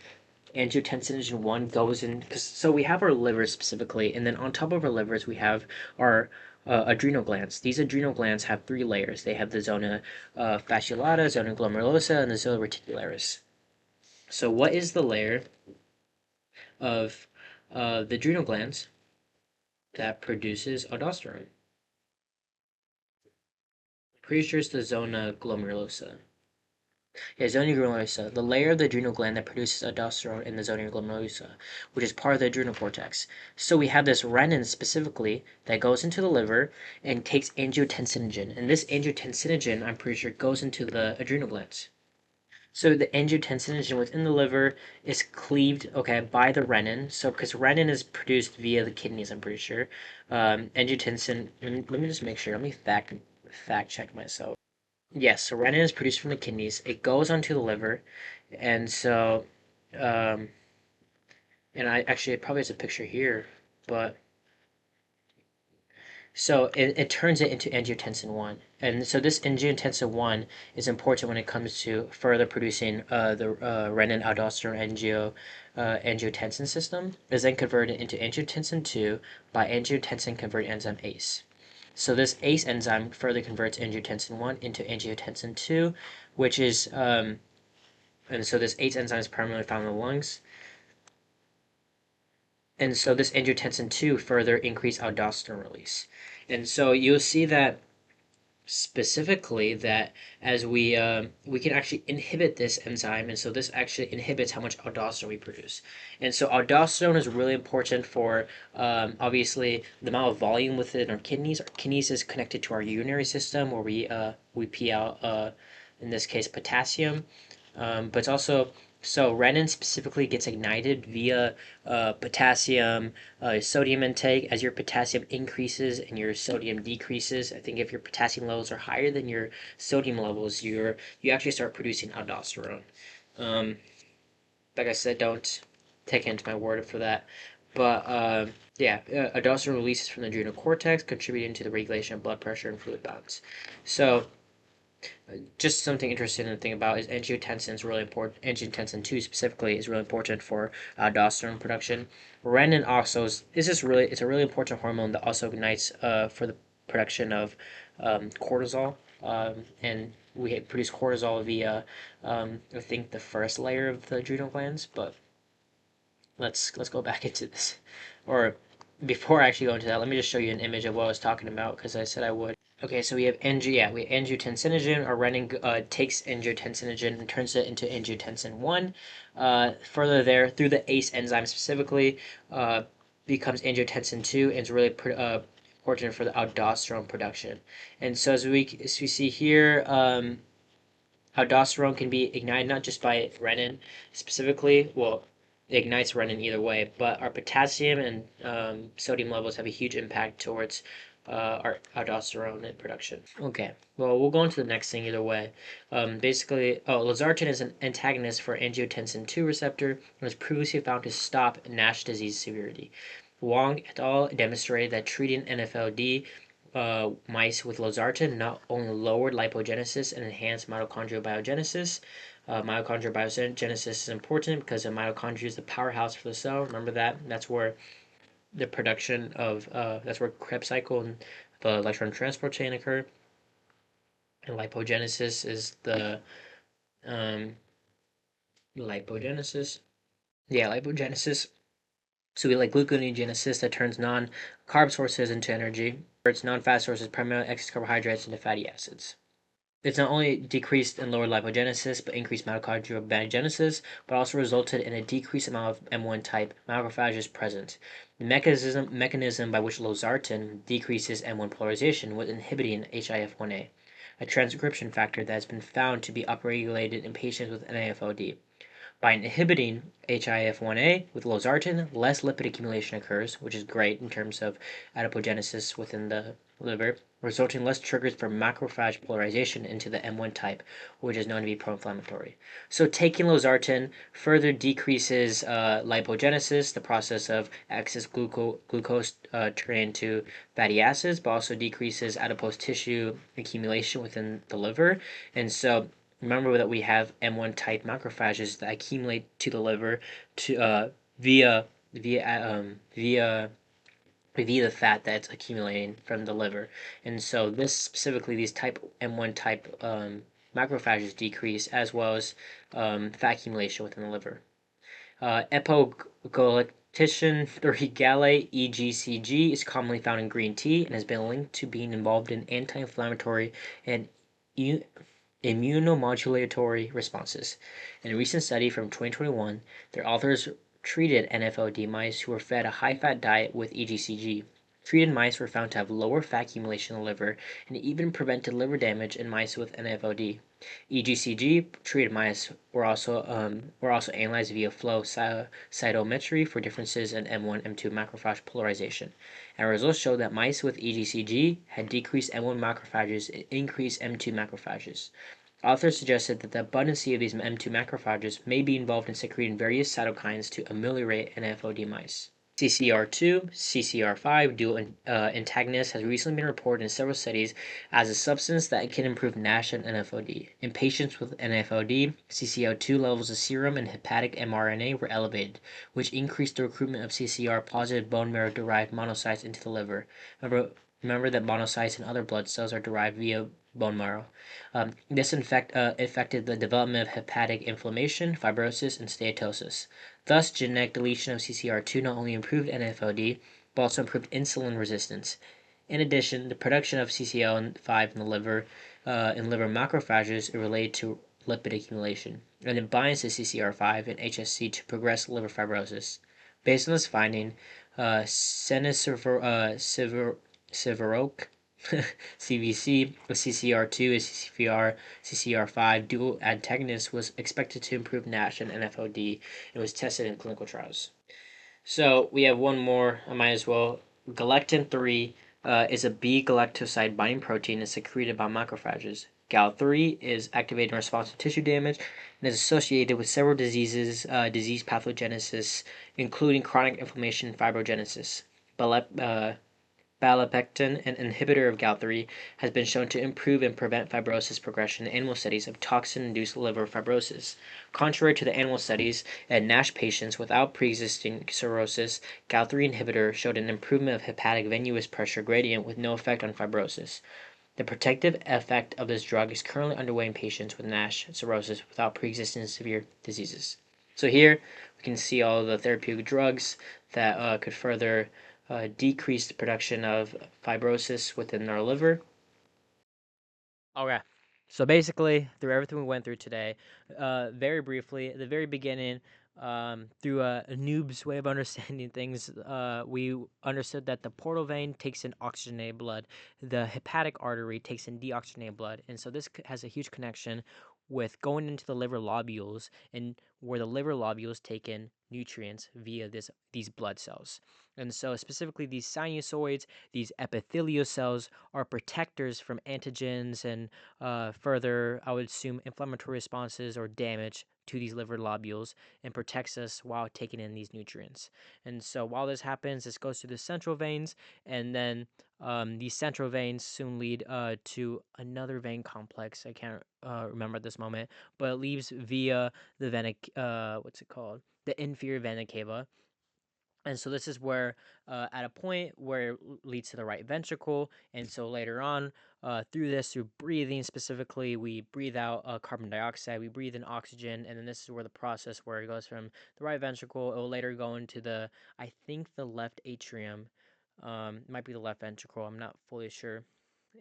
Angiotensinogen 1 goes in, so we have our livers specifically, and then on top of our livers we have our adrenal glands. These adrenal glands have three layers. They have the zona fasciculata, zona glomerulosa, and the zona reticularis. So what is the layer of the adrenal glands that produces aldosterone? Pretty sure it's the zona glomerulosa. Yeah, zona glomerulosa, the layer of the adrenal gland that produces aldosterone in the zona glomerulosa, which is part of the adrenal cortex. So we have this renin specifically that goes into the liver and takes angiotensinogen, and this angiotensinogen, I'm pretty sure, goes into the adrenal glands. So the angiotensinogen within the liver is cleaved, okay, by the renin. So because renin is produced via the kidneys, I'm pretty sure. Angiotensin. Let me just make sure. Let me fact check myself. Yes, so renin is produced from the kidneys. It goes onto the liver, and so, um, and I actually it probably has a picture here, but so it turns it into angiotensin 1. And so this angiotensin 1 is important when it comes to further producing the renin aldosterone angiotensin system. Is then converted into angiotensin 2 by angiotensin converting enzyme ACE. So this ACE enzyme further converts angiotensin 1 into angiotensin 2, which is, and so this ACE enzyme is primarily found in the lungs. And so this angiotensin 2 further increased aldosterone release. And so you'll see that specifically that as we can actually inhibit this enzyme, and so this actually inhibits how much aldosterone we produce. And so aldosterone is really important for obviously the amount of volume within our kidneys. Our kidneys is connected to our urinary system, where we pee out in this case potassium, but it's also so renin specifically gets ignited via potassium, sodium intake. As your potassium increases and your sodium decreases, I think if your potassium levels are higher than your sodium levels, you actually start producing aldosterone. Um, like I said, don't take into my word for that. But yeah, aldosterone releases from the adrenal cortex, contributing to the regulation of blood pressure and fluid balance. So just something interesting to think about is angiotensin is really important. Angiotensin 2 specifically is really important for aldosterone production. Renin also it's a really important hormone that also ignites for the production of cortisol. And we produce cortisol via I think the first layer of the adrenal glands. But let's go back into this. Or before I actually go into that, let me just show you an image of what I was talking about because I said I would. Okay, so we have angiotensinogen, or renin takes angiotensinogen and turns it into angiotensin 1. Further there, through the ACE enzyme specifically, becomes angiotensin 2 and is really important for the aldosterone production. And so as we see here, aldosterone can be ignited not just by renin specifically, well, it ignites renin either way, but our potassium and sodium levels have a huge impact towards our aldosterone production. Okay, well, we'll go on to the next thing either way. Basically, losartan is an antagonist for angiotensin 2 receptor and was previously found to stop NASH disease severity. Wong et al. Demonstrated that treating NAFLD mice with losartan not only lowered lipogenesis and enhanced mitochondrial biogenesis. Mitochondrial biogenesis is important because the mitochondria is the powerhouse for the cell. Remember that? That's where the production of that's where Krebs cycle and the electron transport chain occur. And lipogenesis is the um, lipogenesis. Yeah, lipogenesis. So we like gluconeogenesis that turns non-carb sources into energy. It's non-fat sources, primarily excess carbohydrates, into fatty acids. It's not only decreased and lowered lipogenesis, but increased mitochondrial biogenesis, but also resulted in a decreased amount of M1 type macrophages present. The mechanism by which losartan decreases M1 polarization was inhibiting HIF1A, a transcription factor that has been found to be upregulated in patients with NAFLD. By inhibiting HIF1A with losartan, less lipid accumulation occurs, which is great in terms of adipogenesis within the liver, resulting in less triggers for macrophage polarization into the M1 type, which is known to be pro-inflammatory. So taking losartan further decreases lipogenesis, the process of excess glucose turning into fatty acids, but also decreases adipose tissue accumulation within the liver. And so remember that we have M1 type macrophages that accumulate to the liver to via the fat that's accumulating from the liver. And so this specifically, these type M1 type macrophages decrease, as well as fat accumulation within the liver. Epoglyctin 3 gallate (EGCG) is commonly found in green tea and has been linked to being involved in anti-inflammatory and immunomodulatory responses. In a recent study from 2021, their authors treated NAFLD mice who were fed a high-fat diet with EGCG. Treated mice were found to have lower fat accumulation in the liver and even prevented liver damage in mice with NAFLD. EGCG treated mice were also analyzed via flow cytometry for differences in M1 M2 macrophage polarization, and results showed that mice with EGCG had decreased M1 macrophages and increased M2 macrophages. Authors suggested that the abundance of these M2 macrophages may be involved in secreting various cytokines to ameliorate NAFLD mice. CCR2, CCR5 dual antagonist has recently been reported in several studies as a substance that can improve NASH and NAFLD. In patients with NAFLD, CCR2 levels of serum and hepatic mRNA were elevated, which increased the recruitment of CCR-positive bone marrow-derived monocytes into the liver. Remember that monocytes and other blood cells are derived via bone marrow. This affected the development of hepatic inflammation, fibrosis, and steatosis. Thus, genetic deletion of CCR2 not only improved NAFLD, but also improved insulin resistance. In addition, the production of CCL5 in liver macrophages is related to lipid accumulation, and it binds to CCR5 and HSC to progress liver fibrosis. Based on this finding, Severoke, CVC, a CCR2, a CCR5 dual antagonist was expected to improve NASH and NAFLD and was tested in clinical trials. So we have one more. I might as well. Galectin-3 is a B galactoside binding protein and secreted by macrophages. Gal-3 is activated in response to tissue damage and is associated with several diseases, disease pathogenesis, including chronic inflammation and fibrogenesis. Balapectin, an inhibitor of Gal3, has been shown to improve and prevent fibrosis progression in animal studies of toxin-induced liver fibrosis. Contrary to the animal studies, in NASH patients without pre-existing cirrhosis, Gal3 inhibitor showed an improvement of hepatic venous pressure gradient with no effect on fibrosis. The protective effect of this drug is currently underway in patients with NASH cirrhosis without pre-existing severe diseases. So here we can see all the therapeutic drugs that could further decrease the production of fibrosis within our liver. Okay. So basically, through everything we went through today, very briefly, at the very beginning, through a noob's way of understanding things, we understood that the portal vein takes in oxygenated blood, the hepatic artery takes in deoxygenated blood, and so this has a huge connection with going into the liver lobules, and where the liver lobules take in nutrients via these blood cells. And so specifically these sinusoids, these epithelial cells, are protectors from antigens and further, I would assume, inflammatory responses or damage to these liver lobules, and protects us while taking in these nutrients. And so while this happens, this goes through the central veins, and then these central veins soon lead to another vein complex. I can't remember at this moment, but it leaves via the what's it called? The inferior vena cava. And so this is where, at a point where it leads to the right ventricle, and so later on, through breathing specifically, we breathe out carbon dioxide, we breathe in oxygen, and then this is where the process where it goes from the right ventricle, it will later go into I think the left atrium, it might be the left ventricle, I'm not fully sure.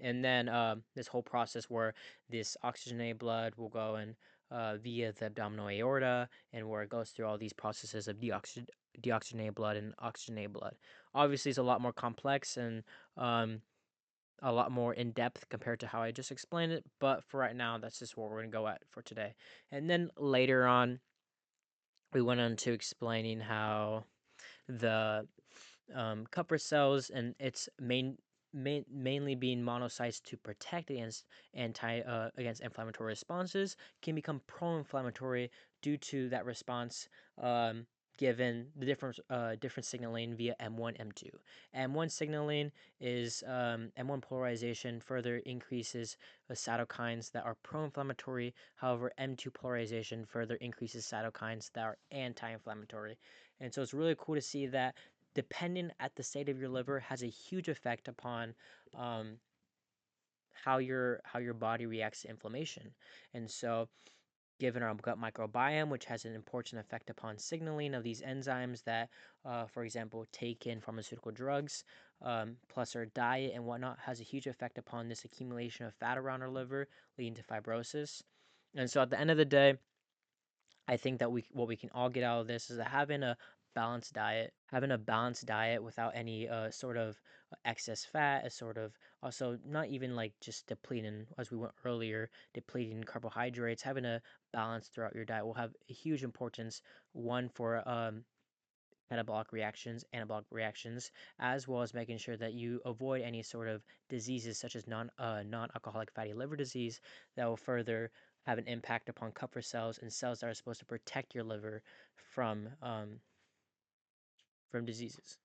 And then this whole process where this oxygenated blood will go in via the abdominal aorta, and where it goes through all these processes of deoxygenated blood and oxygenated blood. Obviously, it's a lot more complex and a lot more in depth compared to how I just explained it. But for right now, that's just what we're going to go at for today. And then later on, we went on to explaining how the Kuppfer cells and its mainly being monocytes to protect against inflammatory responses can become pro-inflammatory due to that response, given the different signaling via M1, M2. M1 signaling is M1 polarization further increases cytokines that are pro-inflammatory. However, M2 polarization further increases cytokines that are anti-inflammatory. And so it's really cool to see that depending at the state of your liver has a huge effect upon how your body reacts to inflammation. And so given our gut microbiome, which has an important effect upon signaling of these enzymes that, for example, take in pharmaceutical drugs, plus our diet and whatnot, has a huge effect upon this accumulation of fat around our liver, leading to fibrosis. And so at the end of the day, I think that what we can all get out of this is that having a balanced diet without any sort of excess fat, a sort of also not even like just depleting, as we went earlier, depleting carbohydrates, having a balance throughout your diet will have a huge importance. One for anabolic reactions, as well as making sure that you avoid any sort of diseases such as non-alcoholic fatty liver disease that will further have an impact upon Kupffer cells and cells that are supposed to protect your liver from diseases.